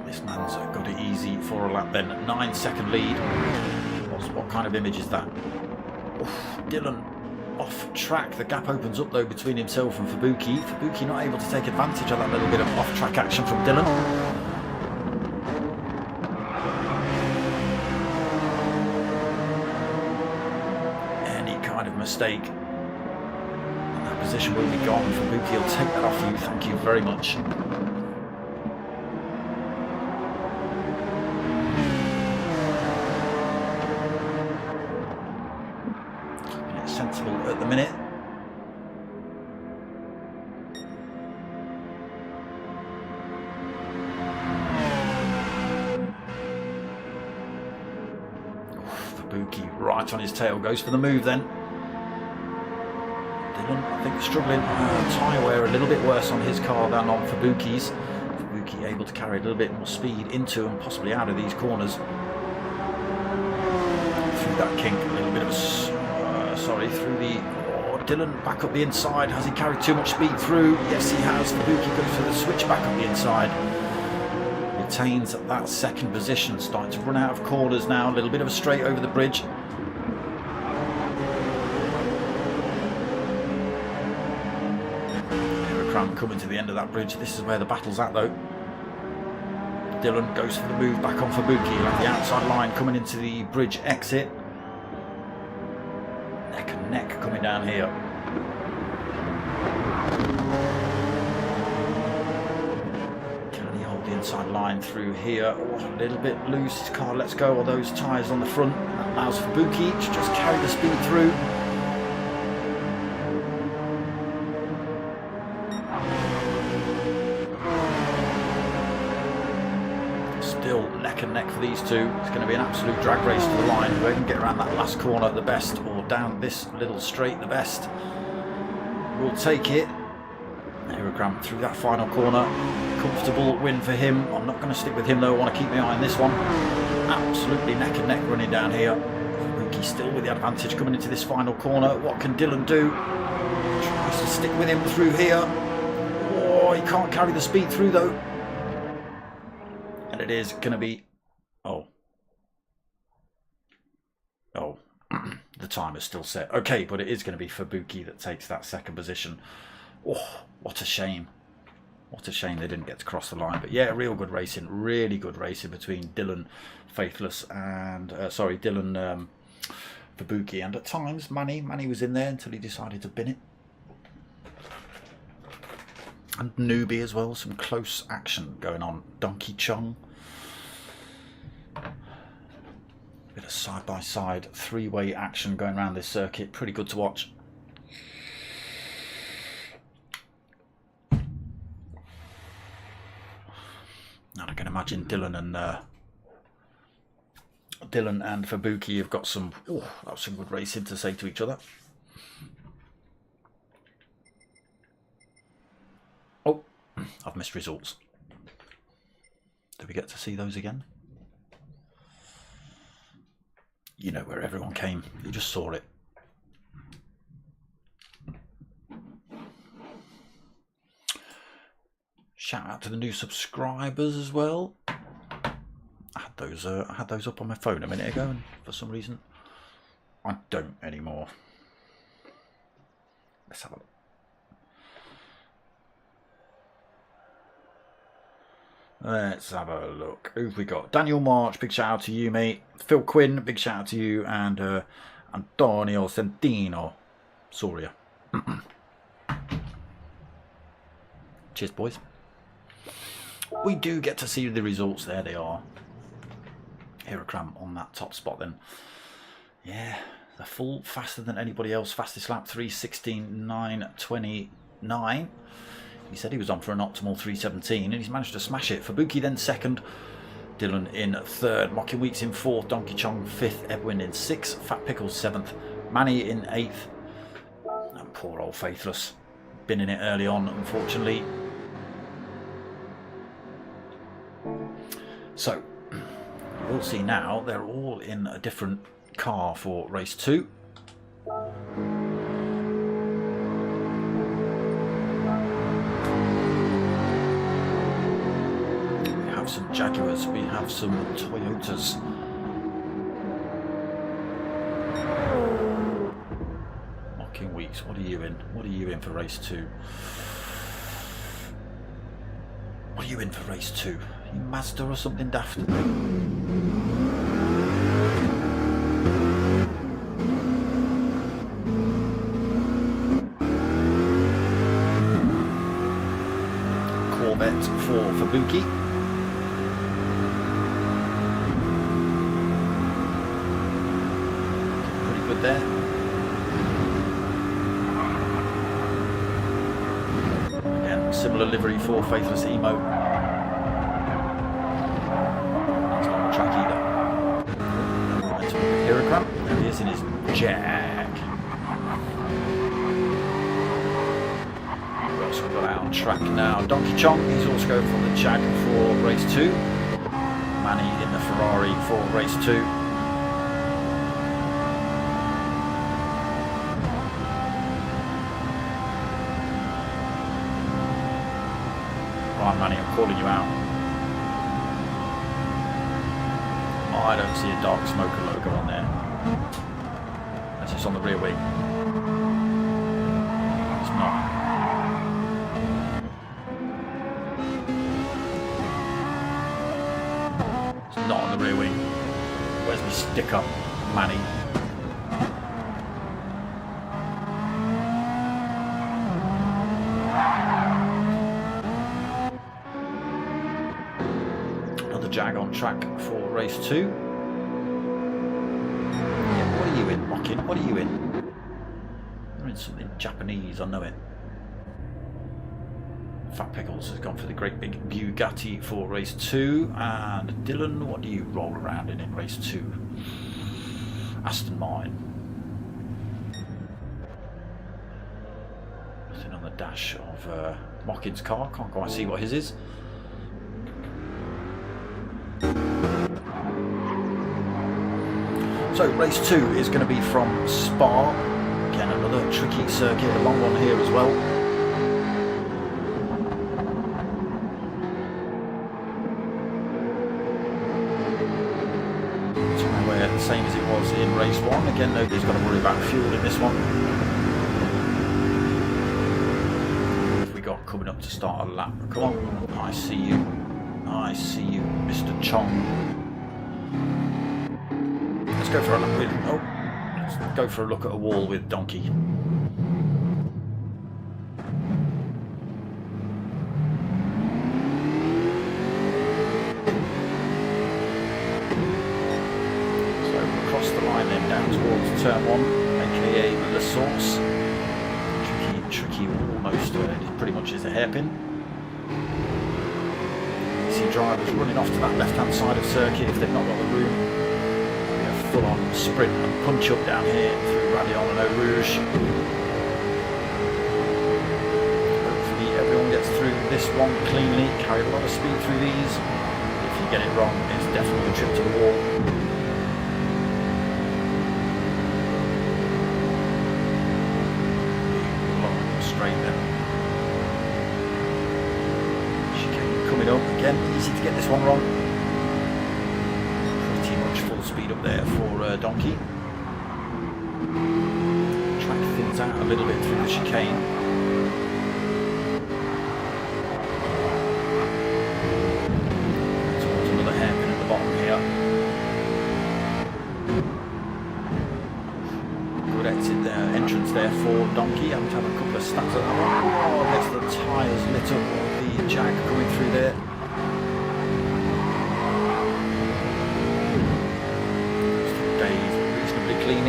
This man's got it easy for a lap then. 9-second lead. What kind of image is that? Oof, Dylan off track. The gap opens up though between himself and Fubuki. Fubuki not able to take advantage of that little bit of off-track action from Dylan. Mistake, and that position will be gone. Fubuki will take that off you. Thank you very much. Keeping it sensible at the minute. Fubuki right on his tail, goes for the move then. I think struggling. Tyre wear a little bit worse on his car than on Fubuki's. Fubuki able to carry a little bit more speed into and possibly out of these corners. Through that kink, a little bit of a... through the... Oh, Dylan back up the inside. Has he carried too much speed through? Yes, he has. Fubuki goes for the switch back up the inside. Retains that 2nd position. Starting to run out of corners now. A little bit of a straight over the bridge. Coming to the end of that bridge. This is where the battle's at though. Dylan goes for the move back on Fubuki at the outside line, coming into the bridge exit. Neck and neck coming down here. Can he hold the inside line through here? Oh, a little bit loose. His car lets go of those tyres on the front. That allows Fubuki to just carry the speed through. Neck and neck for these two. It's going to be an absolute drag race to the line. Whoever can get around that last corner the best, or down this little straight the best, will take it. Aerogram through that final corner. Comfortable win for him. I'm not going to stick with him though. I want to keep my eye on this one. Absolutely neck and neck running down here. Fubuki still with the advantage coming into this final corner. What can Dylan do? Tries to stick with him through here. Oh, he can't carry the speed through though. And it is going to be... Oh, the time is still set. Okay, but it is going to be Fubuki that takes that 2nd position. Oh, what a shame. What a shame they didn't get to cross the line. But yeah, real good racing. Really good racing between Dylan Faithless and... Dylan Fubuki. And at times, Manny was in there until he decided to bin it. And Newbie as well. Some close action going on. Donkey Chong. Bit of side-by-side 3-way action going around this circuit. Pretty good to watch. And I can imagine Dylan and Fubuki have got some good racing to say to each other. Oh, I've missed results. Do we get to see those again? You know where everyone came. You just saw it. Shout out to the new subscribers as well. I had those up on my phone a minute ago, and for some reason I don't anymore. Let's have a look. Let's have a look. Who've we got? Daniel March, big shout out to you, mate. Phil Quinn, big shout out to you. And Antonio Centino. Soria. Cheers, boys. We do get to see the results. There they are. Aerocram on that top spot then. Yeah, the full faster than anybody else. Fastest lap 3:16.929. He said he was on for an optimal 3:17 and he's managed to smash it. Fabuki then second, Dylan in third, Mocking Weeks in fourth, Donkey Chong fifth, Edwin in sixth, Fat Pickles seventh, Manny in eighth, and poor old Faithless been in it early on, unfortunately. So we'll see now they're all in a different car for race 2. We have some Jaguars, we have some Toyotas. Mocking Weeks, what are you in? What are you in for race 2? What are you in for race 2? Are you Mazda or something daft? Corvette for Fabuki. Pretty good there. Again, similar livery for Faithless Emo. He's not on track either. Hiragram. There he is in his Jag. Who else have we got out on track now? Donkey Chong, he's also going from the Jag for race 2. Manny in the Ferrari for race 2. Right, Manny, I'm calling you out. Oh, I don't see a Dark Smoker logo on there. That's just on the rear wing. It's not. It's not on the rear wing. Where's my sticker, Manny? Another Jag on track for race 2. Yeah, what are you in, Mocking? What are you in? You're in something Japanese, I know it. Fat Pickles has gone for the great big Bugatti for race 2. And Dylan, what do you roll around in race 2? Aston Martin. Nothing on the dash of Mocking's car. Can't quite see what his is. So race 2 is going to be from Spa. Again, another tricky circuit, a long one here as well. Somewhere the same as it was in race 1. Again, nobody's got to worry about fuel in this one. What have we got coming up to start a lap? Come on, I see you. I see you, Mr. Chong. Let's go for a look with. Oh, let's go for a look at a wall with Donkey. So across the line then down towards turn 1, aka the source. Tricky, almost. It pretty much is a hairpin. You see drivers running off to that left-hand side of circuit if they've not got the room. Full-on sprint and punch up down here through Radion and Eau Rouge. Hopefully everyone gets through this one cleanly. Carry a lot of speed through these. If you get it wrong, it's definitely a trip to the wall. Long straight then. Chicane coming up again. Easy to get this one wrong. Speed up there for Donkey. Track thins out a little bit through the chicane. Towards another hairpin at the bottom here. Good exit there, entrance there for Donkey. I'm having a couple of stabs at that one. Oh, there's the tyres lit up of the Jag coming through there. Clean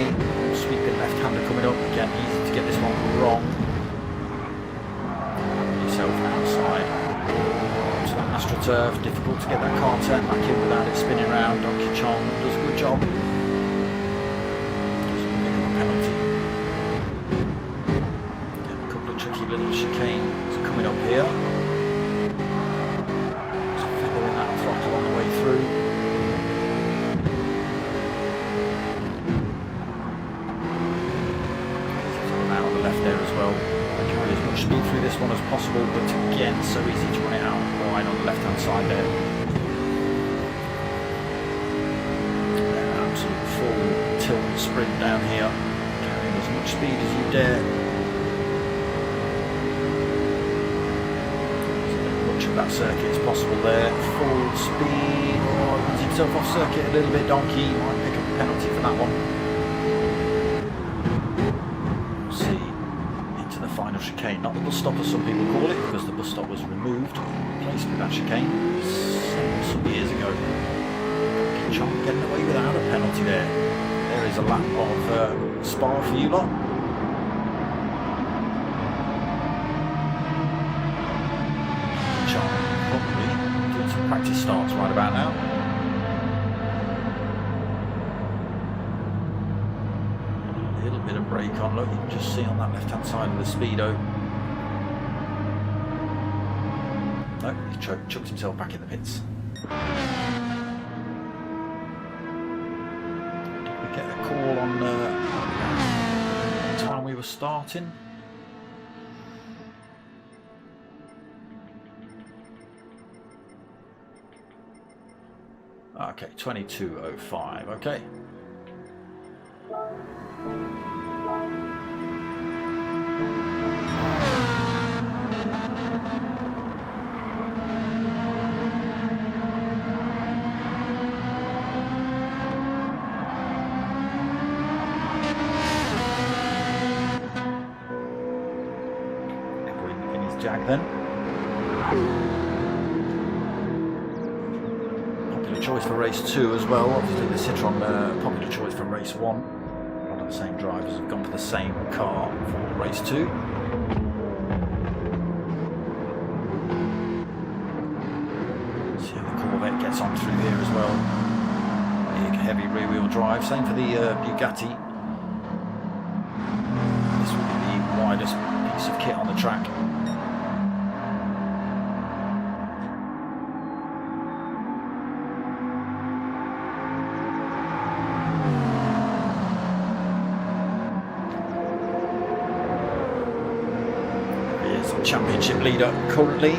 turf, difficult to get that car turned back in without it spinning around. Donkey Chong does a good job. Doesn't pick up a penalty. Again, a couple of tricky little chicanes coming up here. Just feathering that throttle on the way through. Out on the left there as well. Carry as much speed through this one as possible, but again, so easy to run it out wide on the left hand side there. Absolute full tilt sprint down here, carrying as much speed as you dare. As much of that circuit as possible there. Full speed. Oh, runs himself off circuit a little bit. Donkey might pick up a penalty for that one. Final chicane, not the bus stop as some people call it, because the bus stop was removed, replaced with that chicane some years ago. Chong getting away without a penalty there. There is a lap of Spa for you lot. Chong probably doing some practice starts right about now. Bit of brake on, look, you can just see on that left hand side of the speedo. No, he chucked himself back in the pits. Did we get a call on the time we were starting? Okay, 22:05, okay. Jag then. Popular choice for race 2 as well. Obviously the Citroen popular choice for race 1. A lot of the same drivers have gone for the same car for race 2. See how the Corvette gets on through here as well. Big heavy rear wheel drive. Same for the Bugatti. This will be the widest piece of kit on the track. Championship leader currently.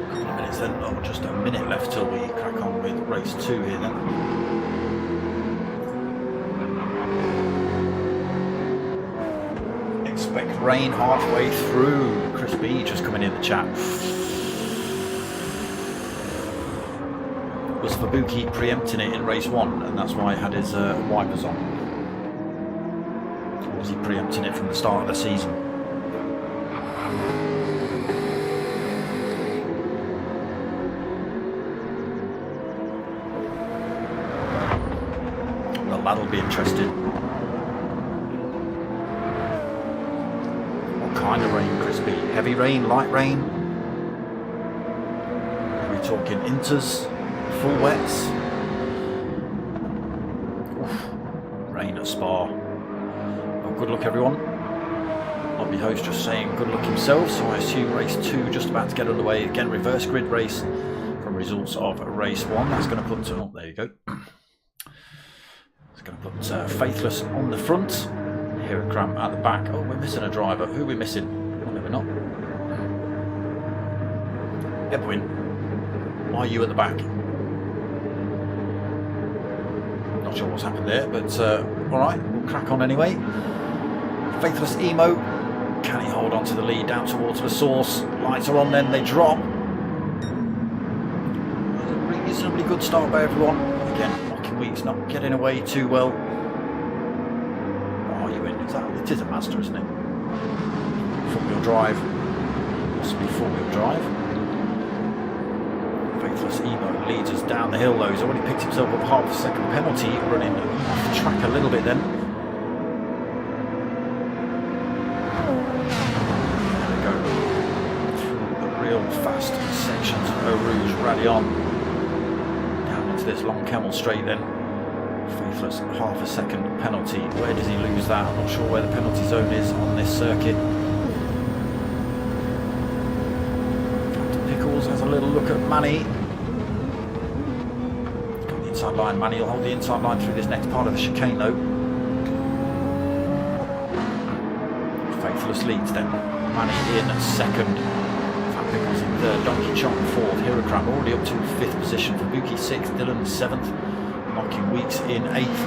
Couple of minutes then, oh, just a minute left till we crack on with race 2 here then. Expect rain halfway through. Chris B just coming in the chat. Was Fabuki preempting it in race 1 and that's why he had his wipers on? Or was he preempting it from the start of the season? Well, that'll be interesting. Kind of rain, Crispy. Heavy rain, light rain. Are we talking inters, full wets? Oof. Rain at Spa. Well, good luck everyone. Lobby host just saying good luck himself, so I assume race 2 just about to get underway. Again, reverse grid race from results of race 1. That's going to put, oh, there you go. It's going to put Faithless on the front. Here at Cramp at the back. Oh, we're missing a driver. Who are we missing? Oh, no, we're not. Edwin, why are you at the back? Not sure what's happened there, but alright, we'll crack on anyway. Faithless Emo. Can he hold on to the lead down towards the source? Lights are on then, they drop. A reasonably good start by everyone. Again, Locking Week's not getting away too well. Is It is a Mazda, isn't it? Four-wheel drive. Possibly four-wheel drive. Faithless Emo leads us down the hill though. He's already picked himself up half a second penalty, running off track a little bit then. There we go. Through the real fast sections of Eau Rouge, rally on. Down into this long camel straight then. Faithless, half a second penalty. Where does he lose that? I'm not sure where the penalty zone is on this circuit. Pickles has a little look at Manny. Got the inside line. Manny will hold the inside line through this next part of the chicane though. Faithless leads then. Manny in second. Fat Pickles in third. Donkey Chong fourth. Hirokram already up to fifth position. Fubuki sixth. Dylan seventh. Mocking Weeks in 8th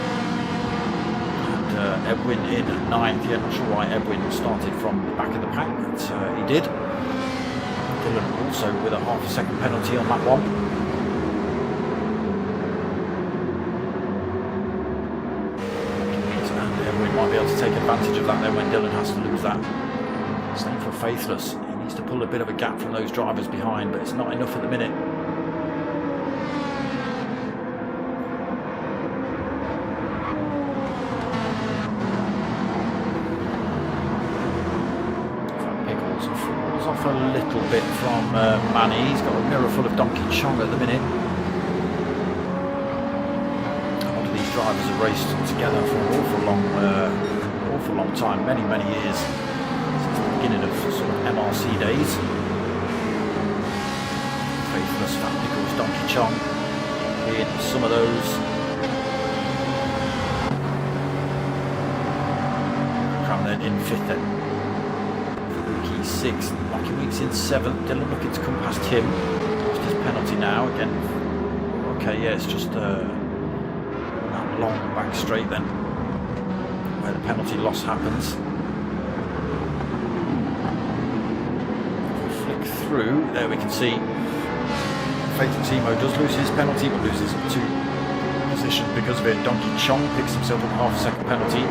and Edwin in 9th. Yeah, not sure why Edwin started from the back of the pack, but he did. Dylan also with a half a second penalty on that one. And Edwin might be able to take advantage of that then when Dylan has to lose that. Same for Faithless. He needs to pull a bit of a gap from those drivers behind, but it's not enough at the minute. Off a little bit from Manny. He's got a mirror full of Donkey Chong at the minute. A lot of these drivers have raced together for an awful long time, many years, since the beginning of sort of MRC days. Faithless, Fat Pickles, Donkey Chong in some of those. Cram then in 5th then. 6th, Lucky Weeks in 7th, Dylan looking to come past him. Lost his penalty now again. Okay, yeah, it's just that long back straight then, where the penalty loss happens. If we flick through, there we can see Faithless Emo does lose his penalty, but loses 2 positions because of it. Donkey Chong picks himself up half a second penalty.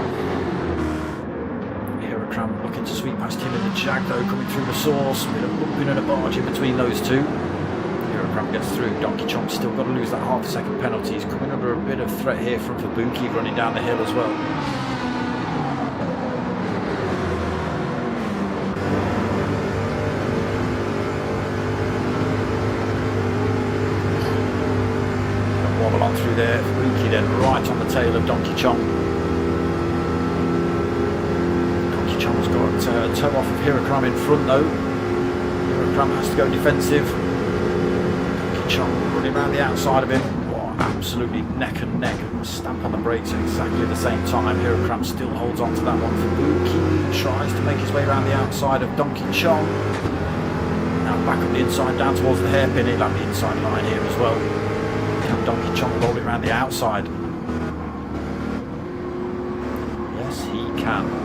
Looking to sweep past him in the Jag though, coming through the source, bit of bumping and a barge in between those two. Hirokram gets through. Donkey Chong's still got to lose that half a second penalty. He's coming under a bit of threat here from Fubuki running down the hill as well. Wobble on through there. Fubuki then right on the tail of Donkey Chong. Chong's got a toe off of Hirokram in front though. Hirokram has to go defensive. Donkey Chong running around the outside of him. Oh, absolutely neck and neck. Stamp on the brakes at exactly the same time. Hirokram still holds on to that one. Fubuki tries to make his way around the outside of Donkey Chong. Now back up the inside down towards the hairpin. He'll have the inside line here as well. Can Donkey Chong roll it around the outside? Yes, he can.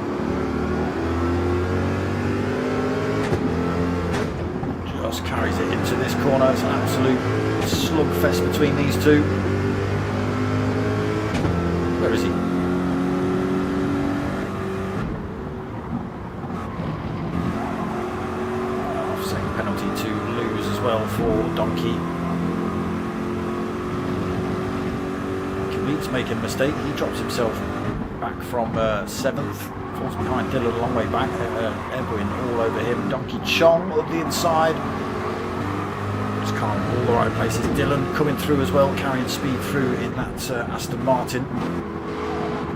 Just carries it into this corner. It's an absolute slugfest between these two. Where is he? Second penalty to lose as well for Donkey. Weeks making a mistake. He drops himself back from 7th. Falls behind Dylan a long way back. Edwin all over him. Donkey Chong up the inside. Just can't all the right places. Dylan coming through as well, carrying speed through in that Aston Martin.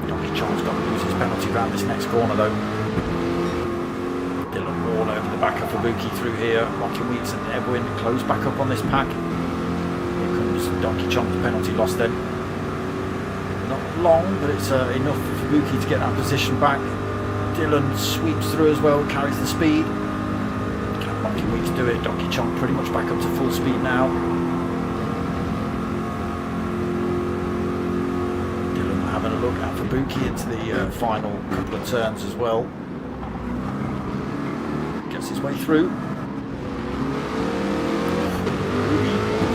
Donkey Chong's got to lose his penalty around this next corner though. Dylan all over the back of Fubuki through here. Rocky Weeks and Edwin close back up on this pack. Here comes Donkey Chong's penalty loss then. Not long, but it's enough for Fubuki to get that position back. Dylan sweeps through as well, carries the speed. Can Donkey Weeks do it? Donkey Chong pretty much back up to full speed now. Dylan having a look at Fubuki into the final couple of turns as well. Gets his way through.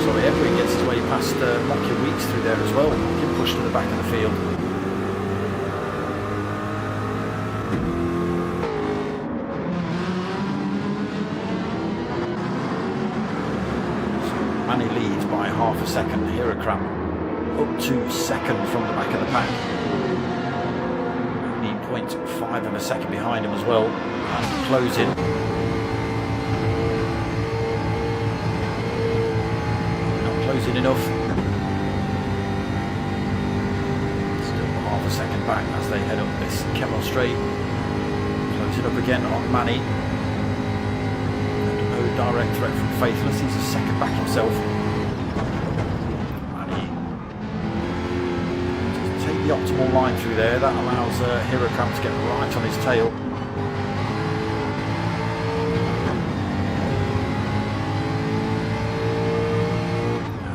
Sorry, Edwin gets his way past Monkey Weeks through there as well. Get pushed to the back of the field. half a second. Hirokram up to second from the back of the pack. Only 0.5 of a second behind him as well. And closing. Not closing enough. Still half a second back as they head up this Kemmel Straight. Closing up again on Manny. Direct threat from Faithless, he's a second back himself. And he doesn't take the optimal line through there, that allows Hirokram to get right on his tail.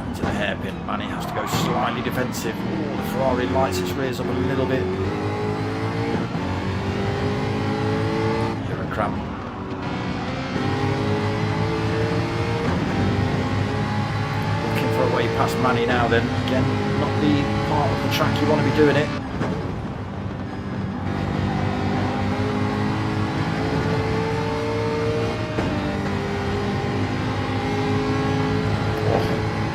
And to the hairpin, Manny has to go slightly defensive. Ooh, the Ferrari lights its rears up a little bit. Hirokram way past Manny now then. Again, not the part of the track you want to be doing it. Oh,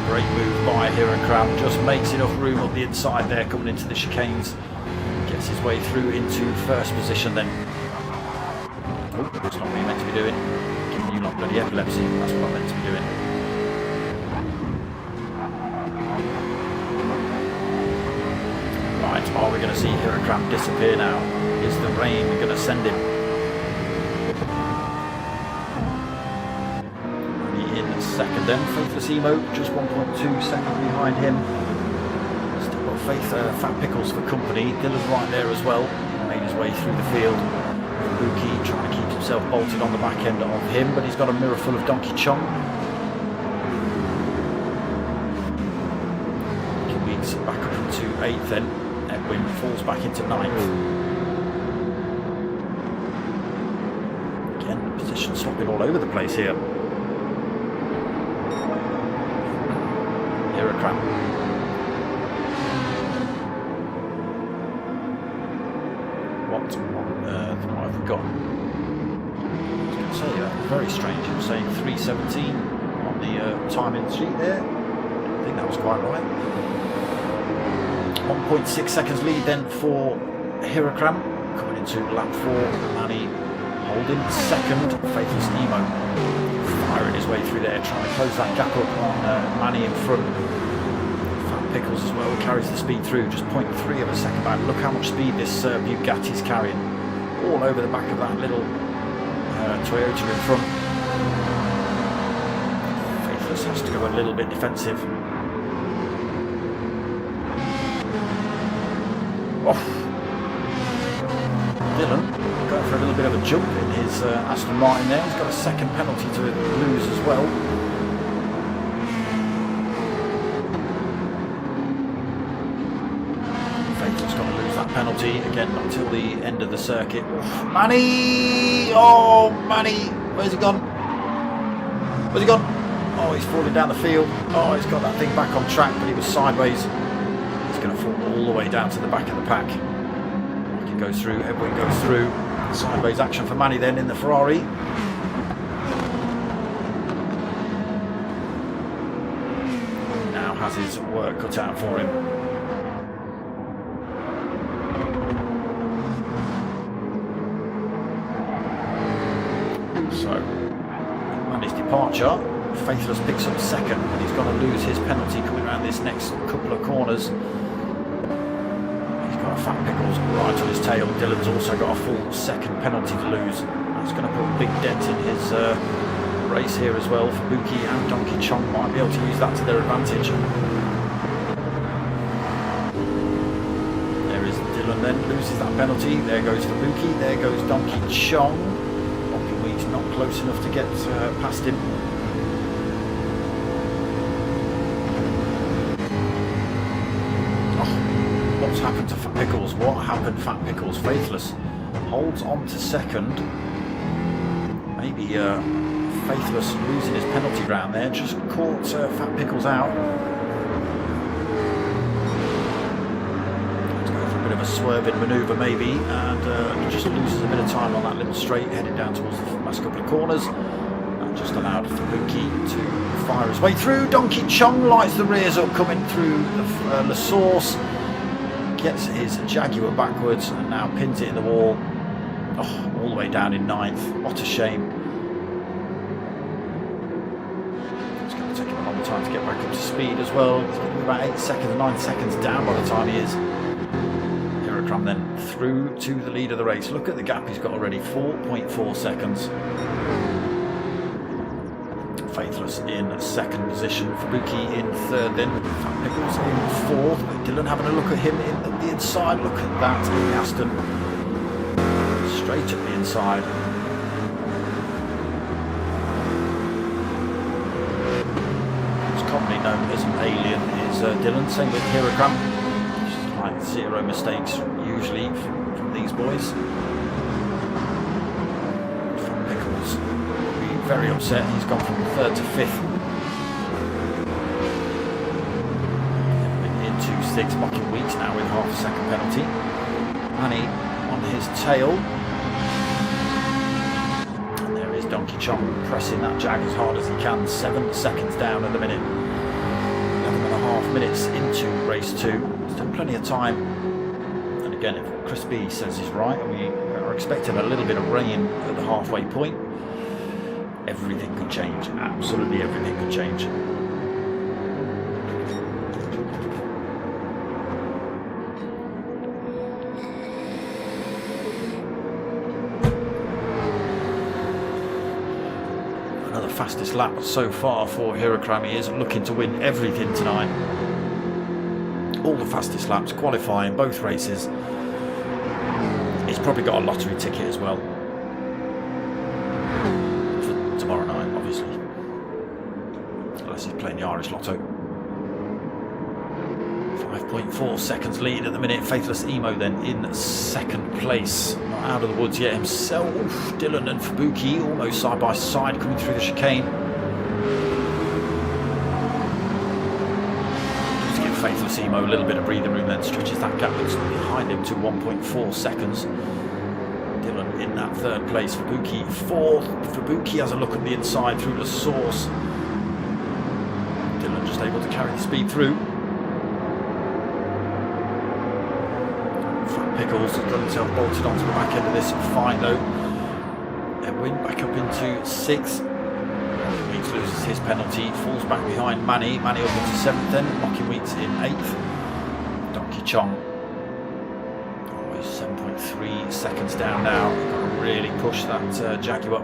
great move by Hirokram. Just makes enough room up the inside there coming into the chicanes. Gets his way through into first position then. Oh, that's not what you're meant to be doing. Giving you not bloody epilepsy. That's what I'm meant to be doing. Are we going to see Hirokram disappear now? Is the rain going to send him? Only in second then. Faithless Emo just 1.2 seconds behind him. Still got Fat Pickles for company. Dylan's right there as well. Made his way through the field. Buki trying to keep himself bolted on the back end of him, but he's got a mirror full of Donkey Chong. Beats back up into 8th then. Edwin falls back into 9th. Again, position swapping all over the place here. Hirokram. What have we got? I was going to say, very strange. It was saying 3:17 on the timing sheet there. I think that was quite right. 1.6 seconds lead then for Hirokram. Coming into lap 4, Manny holding second. Faithless Nemo firing his way through there, trying to close that gap up on Manny in front. Fat Pickles as well carries the speed through, just 0.3 of a second back. Look how much speed this Bugatti's carrying, all over the back of that little Toyota in front. Faithless has to go a little bit defensive. Oh. Dylan going for a little bit of a jump in his Aston Martin there. He's got a second penalty to lose as well. Faithless got to lose that penalty again until the end of the circuit. Oh, Manny! Oh, Manny! Where's he gone? Where's he gone? Oh, he's falling down the field. Oh, he's got that thing back on track, but he was sideways. Going to fall all the way down to the back of the pack. He goes through, Edwin goes through. Sideways action for Manny then in the Ferrari. Now has his work cut out for him. So, Manny's departure. Faithless picks up second, and he's going to lose his penalty coming around this next couple of corners. Fat Pickles right on his tail. Dylan's also got a full second penalty to lose. That's going to put a big dent in his race here as well. For Buki and Donkey Chong might be able to use that to their advantage. There is Dylan then, loses that penalty. There goes for Buki, there goes Donkey Chong. Donkey Weed's not close enough to get past him. What's happened to Fat Pickles? What happened, Fat Pickles? Faithless holds on to second. Maybe Faithless losing his penalty round there, just caught Fat Pickles out. Let's go for a bit of a swerving manoeuvre maybe, and just loses a bit of time on that little straight, heading down towards the last couple of corners. That just allowed Fubuki to fire his way through. Donkey Chong lights the rears up coming through the source. Gets his Jaguar backwards and now pins it in the wall. Oh, all the way down in 9th. What a shame. It's going to take him a long time to get back up to speed as well. He's going to be about 8 seconds, 9 seconds down by the time he is. Hirakram then through to the lead of the race. Look at the gap he's got already, 4.4 seconds. Faithless in 2nd position, Fubuki in 3rd then, Fat Pickles in 4th, Dylan having a look at him in the inside, look at that in Aston, straight at the inside. What's commonly known as an alien is Dylan, same with Hirakram, which is like 0 mistakes usually from these boys. Fat Pickles very upset, he's gone from 3rd to 5th. Into 6th, mocking Weeks now with half a second penalty. Manny on his tail. And there is Donkey Chong pressing that Jag as hard as he can. 7 seconds down at the minute. 11.5 minutes into race 2. Still plenty of time. And again, if Chris B says he's right, and we are expecting a little bit of rain at the halfway point, everything could change, absolutely everything could change. Another fastest lap so far for Hirakram. He is looking to win everything tonight. All the fastest laps, qualifying both races. He's probably got a lottery ticket as well. Tomorrow night, obviously, unless he's playing the Irish Lotto. 5.4 seconds lead at the minute. Faithless Emo then in 2nd place, not out of the woods yet himself. Dylan and Fubuki almost side by side coming through the chicane. Just give Faithless Emo a little bit of breathing room, then stretches that gap that's behind him to 1.4 seconds. Dylan in that 3rd place, Fubuki 4th. Fubuki has a look at the inside through the source. Dylan just able to carry the speed through. Fat Pickles has got himself bolted onto the back end of this fight though. Edwin back up into 6th. Weeks loses his penalty, falls back behind Manny. Manny up into 7th then, Mocking Weeks in 8th. Donkey Chong 7.3 seconds down now. Got to really push that Jaguar.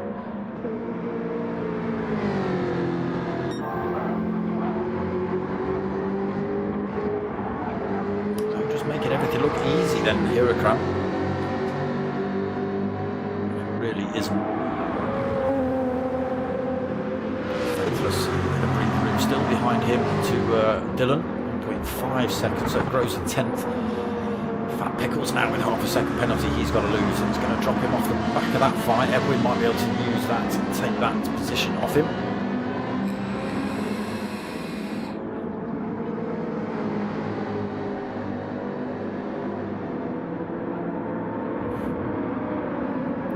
So just making everything look easy then, Hirakram. It really isn't. Faithless in the breathing room still behind him to Dylan. 1.5 seconds, so it grows to 10th. Fat Pickles now with half a second penalty he's got to lose, and it's going to drop him off the back of that fight. Edwin might be able to use that and take that position off him.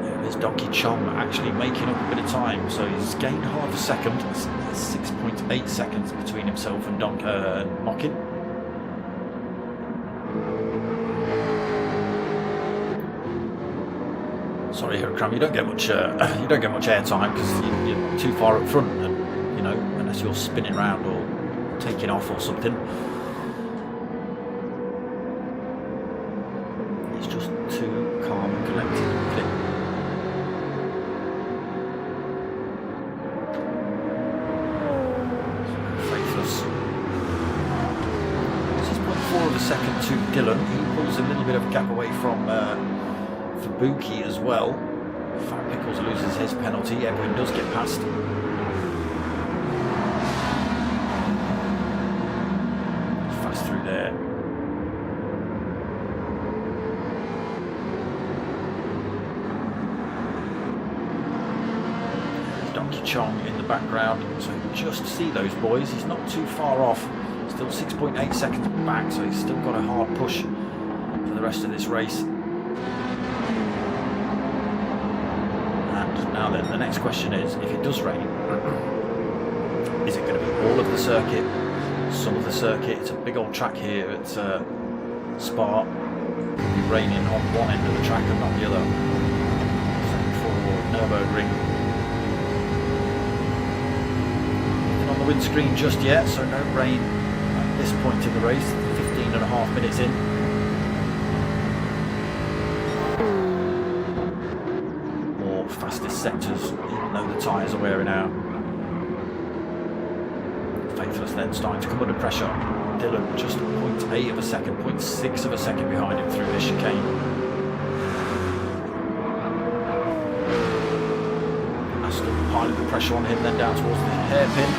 There is Donkey Chong actually making up a bit of time, so he's gained half a second. There's 6.8 seconds between himself and Mockin. Sorry, Hirakram, you don't get much airtime because you're too far up front, and you know, unless you're spinning around or taking off or something. He's just too calm and collected and clear. Faithless. 6.4 of a second to Dylan. He pulls a little bit of a gap away from Fubuki as well. Fat Pickles loses his penalty. Edwin does get past. Fast through there. There's Donkey Chong in the background, so just see those boys. He's not too far off. Still 6.8 seconds back, so he's still got a hard push for the rest of this race. Now then, the next question is, if it does rain, is it going to be all of the circuit, some of the circuit? It's a big old track here at Spa. It'll be raining on one end of the track and not the other. Same for Nürburgring. Nothing on the windscreen just yet, so no rain at this point in the race. 15.5 minutes in. More fastest sectors, even though the tyres are wearing out. Faithless then starting to come under pressure. Dylan just 0.8 of a second, 0.6 of a second behind him through this chicane. Aston piling the pressure on him, then down towards the hairpin.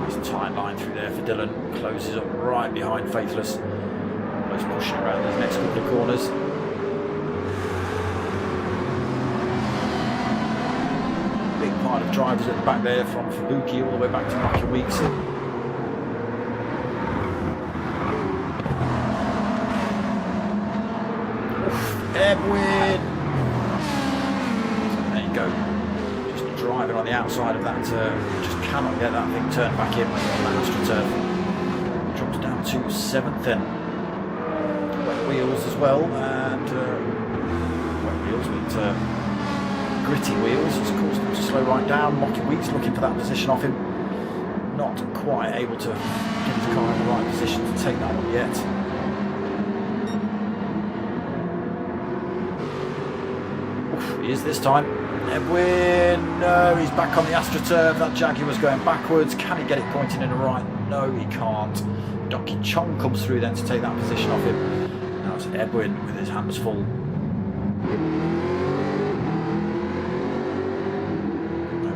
Nice tight line through there for Dylan. Closes up right behind Faithless. Almost pushing around these next couple of corners. Pile of drivers at the back there, from Fubuki all the way back to Michael Weeks. Edwin! So there you go. Just driving on the outside of that, just cannot get that thing turned back in when you're on that AstroTurf. Drops down to 7th then. Wet wheels as well, and wet wheels means gritty wheels has caused him to slow right down. Mocky Weeks looking for that position off him. Not quite able to get his car in the right position to take that one yet. Oof, he is this time. Edwin, no, he's back on the AstroTurf. That Jaguar was going backwards. Can he get it pointing in the right? No, he can't. Donkey Chong comes through then to take that position off him. Now it's Edwin with his hands full.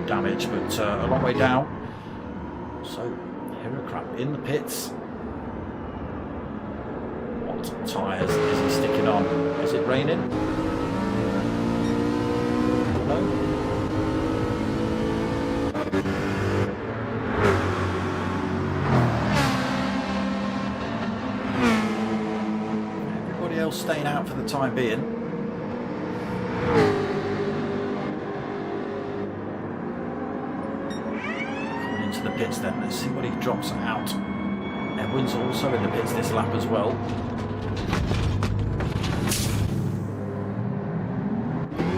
Damage, but a long way down. So Hirocrap in the pits. What tyres is he sticking on? Is it raining? No. Everybody else staying out for the time being. The pits then, let's see what he drops out. Edwin's also in the pits this lap as well.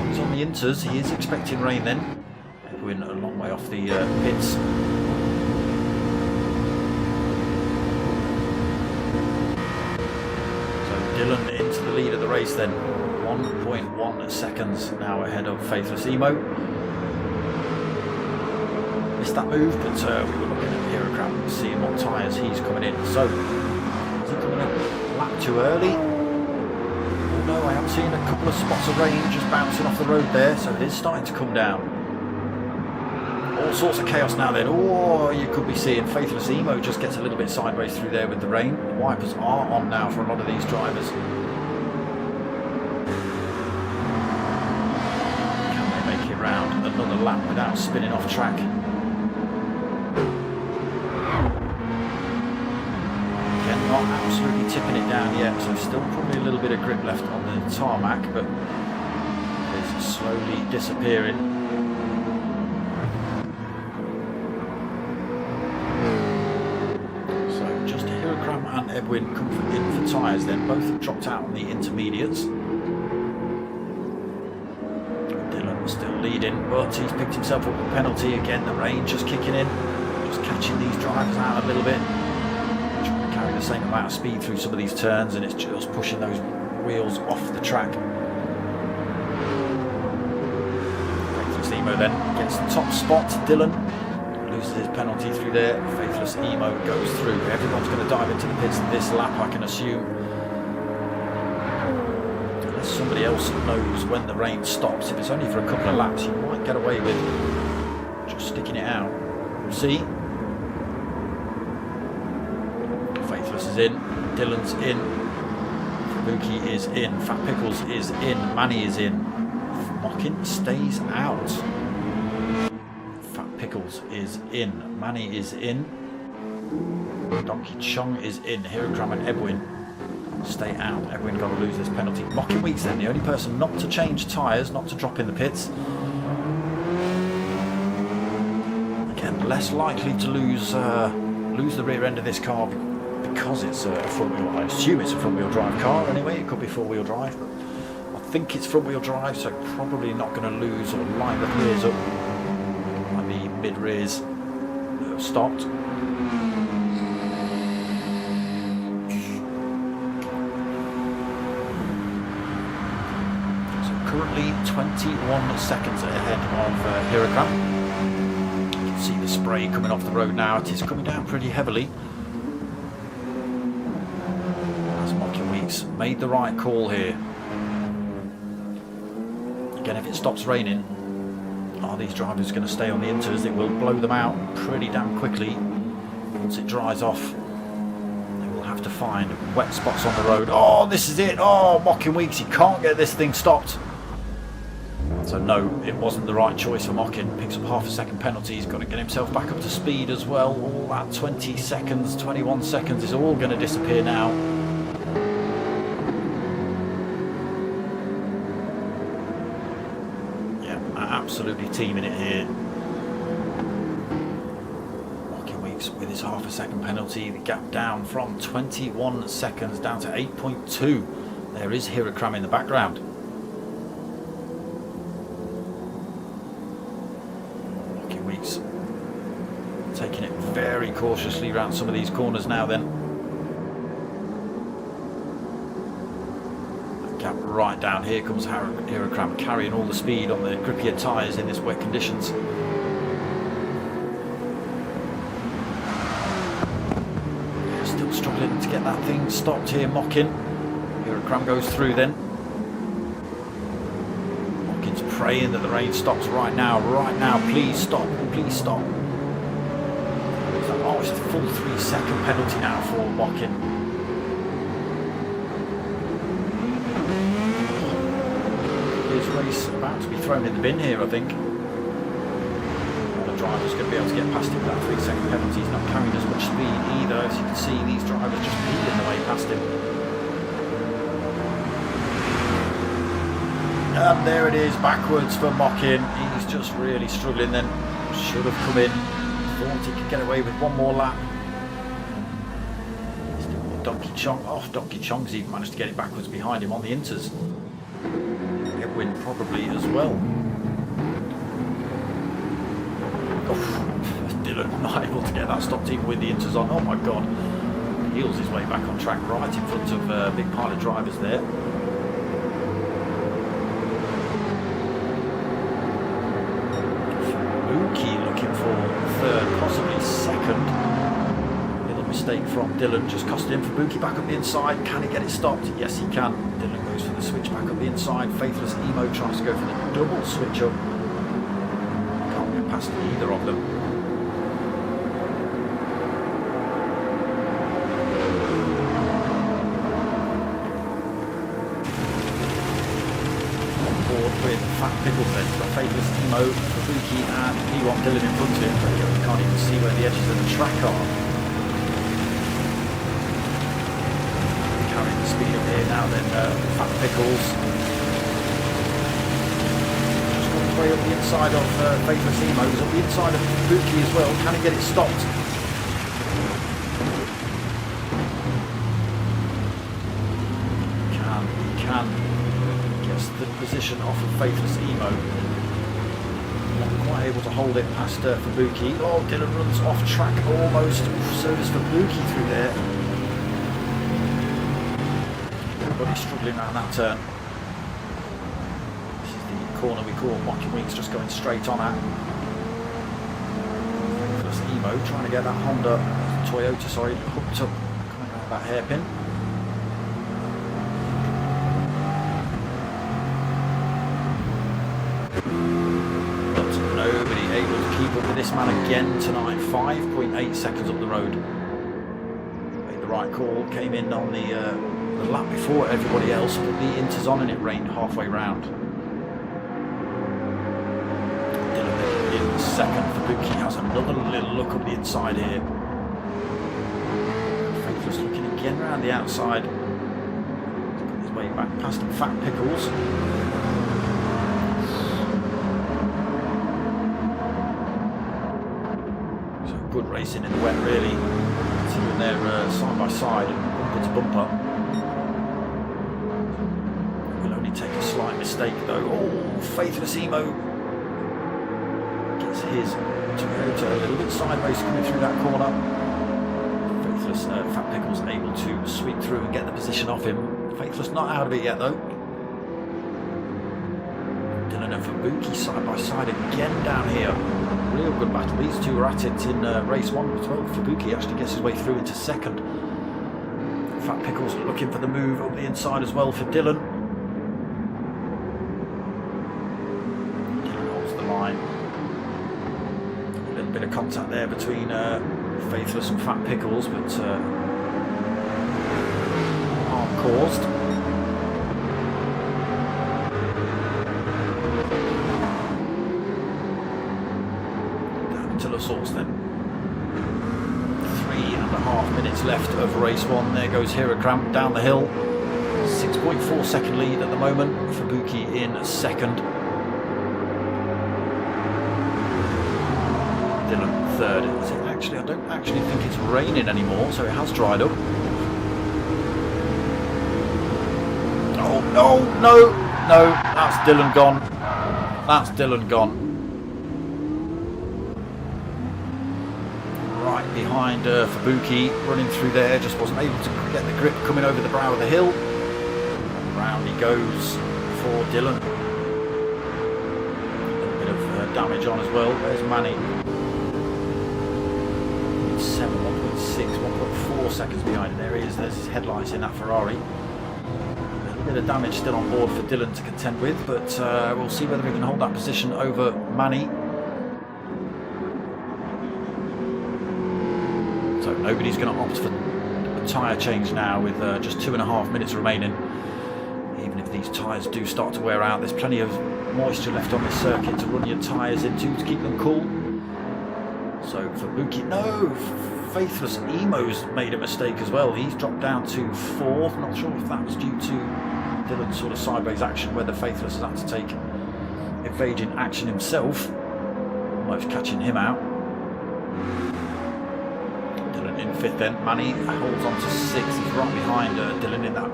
He's on the inters, he is expecting rain then. Edwin a long way off the pits. So Dylan into the lead of the race then. 1.1 seconds now ahead of Faithless Emo. Missed that move, but we were looking at Hirocrap, seeing what tyres he's coming in. So, is he coming a lap too early? Oh no, I am seeing a couple of spots of rain just bouncing off the road there, so it is starting to come down. All sorts of chaos now then. Oh, you could be seeing Faithless Emo just gets a little bit sideways through there with the rain. The wipers are on now for a lot of these drivers. Can they make it round another lap without spinning off track? Not absolutely tipping it down yet, so still probably a little bit of grip left on the tarmac, but it's slowly disappearing. So just Hirocrap and Edwin come in for tyres then, both have dropped out on the intermediates. Dylan still leading, but he's picked himself up a penalty again, the rain just kicking in, just catching these drivers out a little bit. The same amount of speed through some of these turns, and it's just pushing those wheels off the track. Faithless Emo then gets the top spot. Dylan loses his penalty through there. Faithless Emo goes through. Everyone's going to dive into the pits this lap, I can assume. Unless somebody else knows when the rain stops. If it's only for a couple of laps, you might get away with just sticking it out. We'll see. Faithless is in, Dylan's in, Fubuki is in, Fat Pickles is in, Manny is in, Mockin stays out, Fat Pickles is in, Manny is in, Donkey Chong is in, Hirocrap and Edwin stay out. Everyone got to lose this penalty. Mocking Weeks then, the only person not to change tyres, not to drop in the pits. Again, less likely to lose the rear end of this car because it's a front wheel. I assume it's a front wheel drive car anyway. It could be four wheel drive, but I think it's front wheel drive, so probably not going to lose or line the rears up. Like the mid rears that have stopped. Currently 21 seconds ahead of Hirocram. You can see the spray coming off the road now. It is coming down pretty heavily. As Mocking Weeks made the right call here. Again, if it stops raining, are these drivers going to stay on the inters? It will blow them out pretty damn quickly. Once it dries off, they will have to find wet spots on the road. Oh, this is it. Oh, Mocking Weeks, he can't get this thing stopped. So no, it wasn't the right choice for Mocking. Picks up half a second penalty. He's got to get himself back up to speed as well. All that 20 seconds, 21 seconds is all going to disappear now. Yeah, absolutely teaming it here. Mocking Weeks with his half a second penalty. The gap down from 21 seconds down to 8.2. There is Hirocram in the background. Taking it very cautiously around some of these corners now then. Gap right down. Here comes Hirocram carrying all the speed on the grippier tyres in this wet conditions. Still struggling to get that thing stopped here, Mocking. Hirocram goes through then. Mocking's praying that the rain stops right now, please stop, please stop. Oh, it's a full 3 second penalty now for Mocking. His race about to be thrown in the bin here, I think. The driver's going to be able to get past him with that 3 second penalty. He's not carrying as much speed either. As you can see, these drivers just peeling the way past him. And there it is, backwards for Mocking. He's just really struggling then. Should have come in. Thought he could get away with one more lap. Donkey Chong. Oh, Donkey Chong's even managed to get it backwards behind him on the inters. Edwin probably as well. Oh, Dylan not able to get that stopped even with the inters on. Oh my god. Heels his way back on track right in front of a big pile of drivers there. Looking for third, possibly second. Little mistake from Dylan, just cost him. For Buki back up the inside. Can he get it stopped? Yes, he can. Dylan goes for the switch back up the inside. Faithless Emo tries to go for the double switch up. Can't get past either of them. With Fat Pickles then, got Faithless Emo, Fubuki and P1 Dylan in front of him, but you can't even see where the edges of the track are. Carrying the speed up here now then, Fat Pickles. Just got his way up the inside of Faithless Emo, he's up the inside of Fubuki as well, can he get it stopped? He can. The position off of Faithless Emo. Not quite able to hold it past Fubuki. Oh, Dylan runs off track almost. So does Fubuki through there. Everybody struggling around that turn. This is the corner we call Mocking Weeks, just going straight on at. Faithless Emo trying to get that Toyota, hooked up, coming around that hairpin. Keep up with this man again tonight. 5.8 seconds up the road. Made the right call. Came in on the lap before everybody else. Put the inters on and it rained halfway round. Dylan in second. Fubuki has another little look up the inside here. Faithless looking again around the outside. way back past Fat Pickles. So good racing in the wet, really. Seeing they're side by side and bumper to bumper. Will only take a slight mistake though. Oh, Faithless Emo gets his Toyota a little bit sideways coming through that corner. Faithless Fat Pickles able to sweep through and get the position off him. Faithless not out of it yet though. Dylan and Fabuki side by side again down here. Real good battle. These two were at it in race 1 as well. Fabuki actually gets his way through into second. Fat Pickles looking for the move up the inside as well for Dylan. Dylan holds the line. A little bit of contact there between Faithless and Fat Pickles, but harm caused. Down to the source then. 3.5 minutes left of race 1. There goes Hirokram down the hill. 6.4 second lead at the moment. Fabuki in second. Dylan third. Is it actually? I don't actually think it's raining anymore, so it has dried up. Oh no! That's Dylan gone. That's Dylan gone. Right behind Fabuki, running through there, just wasn't able to get the grip coming over the brow of the hill. Round he goes for Dylan. A little bit of damage on as well. There's Manny. 1.6, 1.4 seconds behind. There he is. There's his headlights in that Ferrari. A little bit of damage still on board for Dylan to contend with, but we'll see whether he can hold that position over Manny. So nobody's going to opt for a tyre change now with just 2.5 minutes remaining. Even if these tyres do start to wear out, there's plenty of moisture left on this circuit to run your tyres into to keep them cool. So Fabuki, no, Faithless Emo's made a mistake as well. He's dropped down to 4th. Not sure if that was due to Dylan's sort of sideways action, whether Faithless has had to take evading action himself, almost catching him out. Dylan in 5th then. Manny holds on to 6th. He's right behind Dylan in that.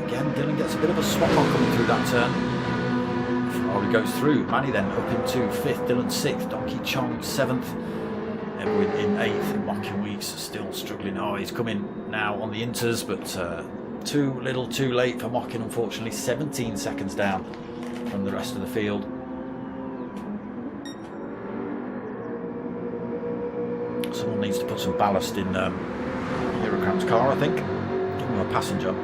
Again, Dylan gets a bit of a swap on coming through that turn. Ferrari goes through. Manny then up into 5th, Dylan 6th, Donkey Chong 7th, Edwin in 8th, and Mocking Weeks still struggling. Oh, he's coming now on the inters, but too little too late for Mocking, unfortunately. 17 seconds down from the rest of the field. Someone needs to put some ballast in Hirokram's car, I think. Give him a passenger.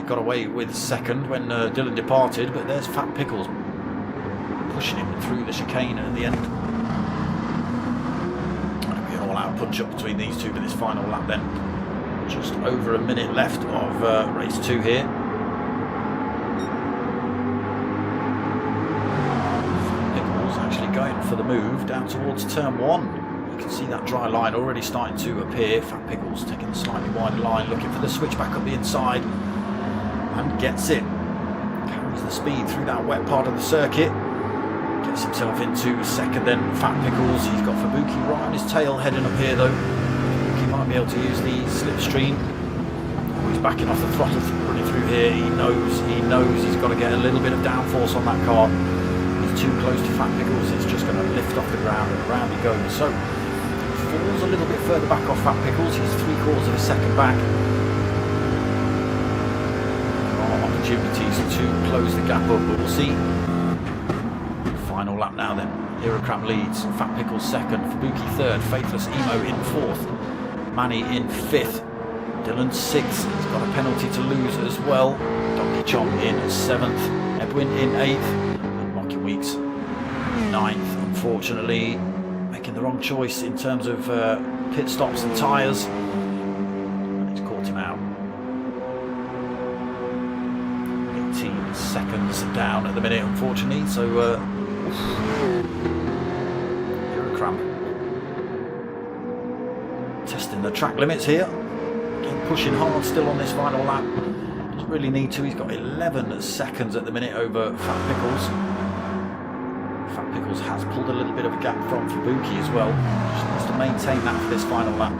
Got away with second when Dylan departed, but there's Fat Pickles pushing him through the chicane at the end. That'll be an all-out punch-up between these two for this final lap then. Just over a minute left of race 2 here. Fat Pickles actually going for the move down towards turn 1. You can see that dry line already starting to appear. Fat Pickles taking the slightly wider line, looking for the switch back up the inside. And gets it. Carries the speed through that wet part of the circuit. Gets himself into second then. Fat Pickles. He's got Fabuki right on his tail heading up here though. Fabuki might be able to use the slipstream. Oh, he's backing off the throttle running through here. He knows he's got to get a little bit of downforce on that car. He's too close to Fat Pickles. It's just going to lift off the ground and around he goes. So falls a little bit further back off Fat Pickles. He's 3/4 of a second back. Opportunities to close the gap up, but we'll see. Final lap now then. Hirokram leads, Fat Pickles second, Fabuki third, Faithless Emo in 4th, Manny in 5th, Dylan 6th, he's got a penalty to lose as well, Donkey Chong in 7th, Edwin in 8th, and Mocking Weeks 9th, unfortunately. Making the wrong choice in terms of pit stops and tyres, and it's caught him out. seconds down at the minute, unfortunately. So, Croix testing the track limits here. Again, pushing hard still on this final lap. Doesn't really need to. He's got 11 seconds at the minute over Fat Pickles. Fat Pickles has pulled a little bit of a gap from Fubuki as well. Just needs to maintain that for this final lap.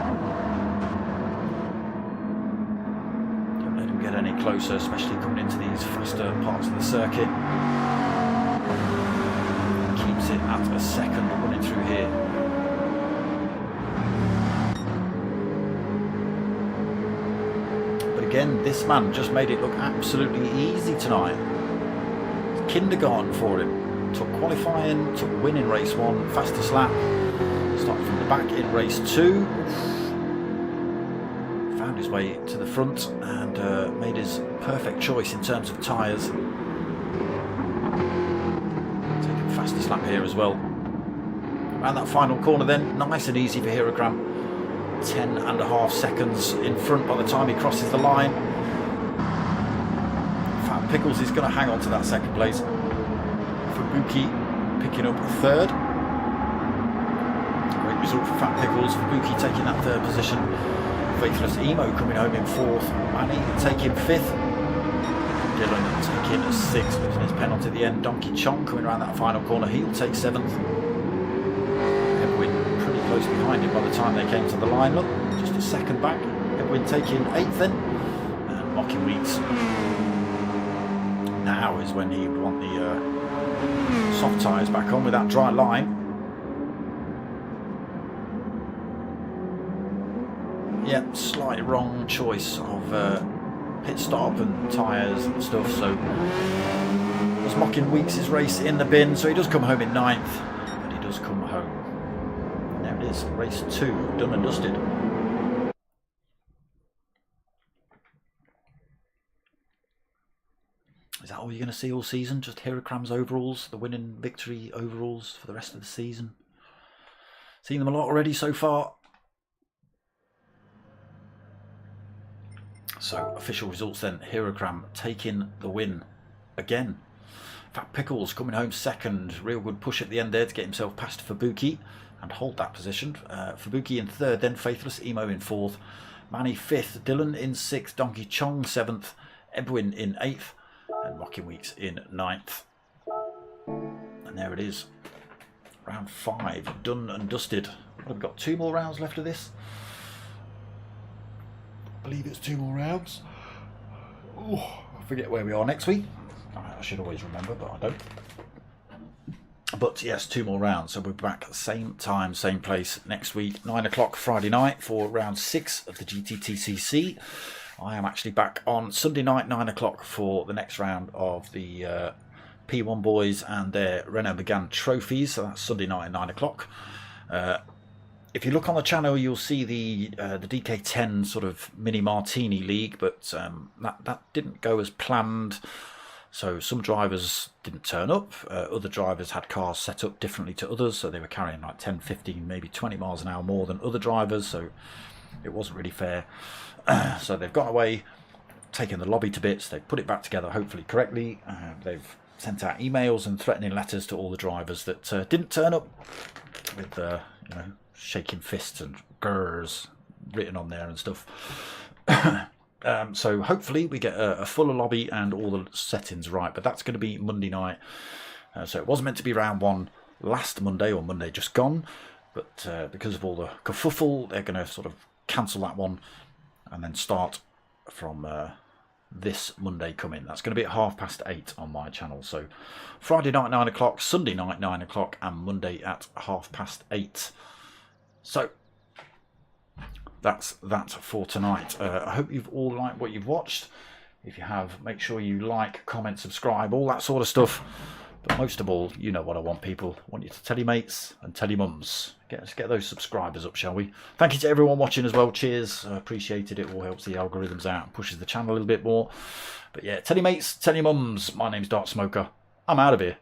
Don't let him get any closer, especially coming into these faster parts of the circuit. Keeps it at a second running through here. But again, this man just made it look absolutely easy tonight. It's kindergarten for him. Took qualifying, took win in race 1, fastest lap. Started from the back in race 2. Found his way to the front and made his perfect choice in terms of tyres. Taking fastest lap here as well. Around that final corner then, nice and easy for Croix. 10.5 seconds in front by the time he crosses the line. Fat Pickles is going to hang on to that second place. Fubuki picking up third. Great result for Fat Pickles. Fubuki taking that third position. Faithless Emo coming home in fourth. Manny taking fifth. Dylan taking sixth, losing his penalty at the end. Donkey Chong coming around that final corner. He'll take seventh. Edwin pretty close behind him by the time they came to the line. Look, just a second back. Edwin taking eighth then. And Mocking Weeks. Now is when he would want the soft tyres back on with that dry line. Yep, slightly wrong choice of pit stop and tyres and stuff. So was Mocking Weeks' race in the bin. So he does come home in 9th, but he does come home. And there it is, race 2 done and dusted. Is that all you're going to see all season? Just Croix's overalls, the winning victory overalls for the rest of the season? Seen them a lot already so far. So, official results then. Croix taking the win again. Fat Pickles coming home second. Real good push at the end there to get himself past Fubuki and hold that position. Fubuki in third, then Faithless Emo in fourth. Manny fifth. Dylan in sixth. Donkey Chong seventh. Edwin in eighth. And Mocking Weeks in 9th. And there it is. Round 5 done and dusted. What, have we got 2 more rounds left of this? I believe it's 2 more rounds. Oh, I forget where we are next week. I should always remember, but I don't. But yes, 2 more rounds. So we're back at the same time, same place next week. 9 o'clock Friday night for round 6 of the GTTCC. I am actually back on Sunday night, 9 o'clock, for the next round of the P1 boys and their Renault Megane trophies. So that's Sunday night at 9 o'clock. If you look on the channel, you'll see the DK10 sort of mini martini league, but that didn't go as planned. So some drivers didn't turn up. Other drivers had cars set up differently to others, so they were carrying like 10, 15, maybe 20 miles an hour more than other drivers. So it wasn't really fair. So they've gone away, taken the lobby to bits. They've put it back together, hopefully correctly. They've sent out emails and threatening letters to all the drivers that didn't turn up, with you know, shaking fists and grrrs written on there and stuff. So hopefully we get a fuller lobby and all the settings right. But that's going to be Monday night. So it was meant to be round 1 last Monday, or Monday just gone. But because of all the kerfuffle, they're going to sort of cancel that one and then start from this Monday coming. That's going to be at 8:30 on my channel. So Friday night 9 o'clock, Sunday night 9 o'clock, and Monday at 8:30. So that's that for tonight. I hope you've all liked what you've watched. If you have, make sure you like, comment, subscribe, all that sort of stuff. But most of all, you know what I want, people. I want you to tell your mates and tell your mums. Let's get those subscribers up, shall we? Thank you to everyone watching as well. Cheers. I appreciate it. It all helps the algorithms out and pushes the channel a little bit more. But yeah, tell your mates, tell your mums. My name's Dark Smoker. I'm out of here.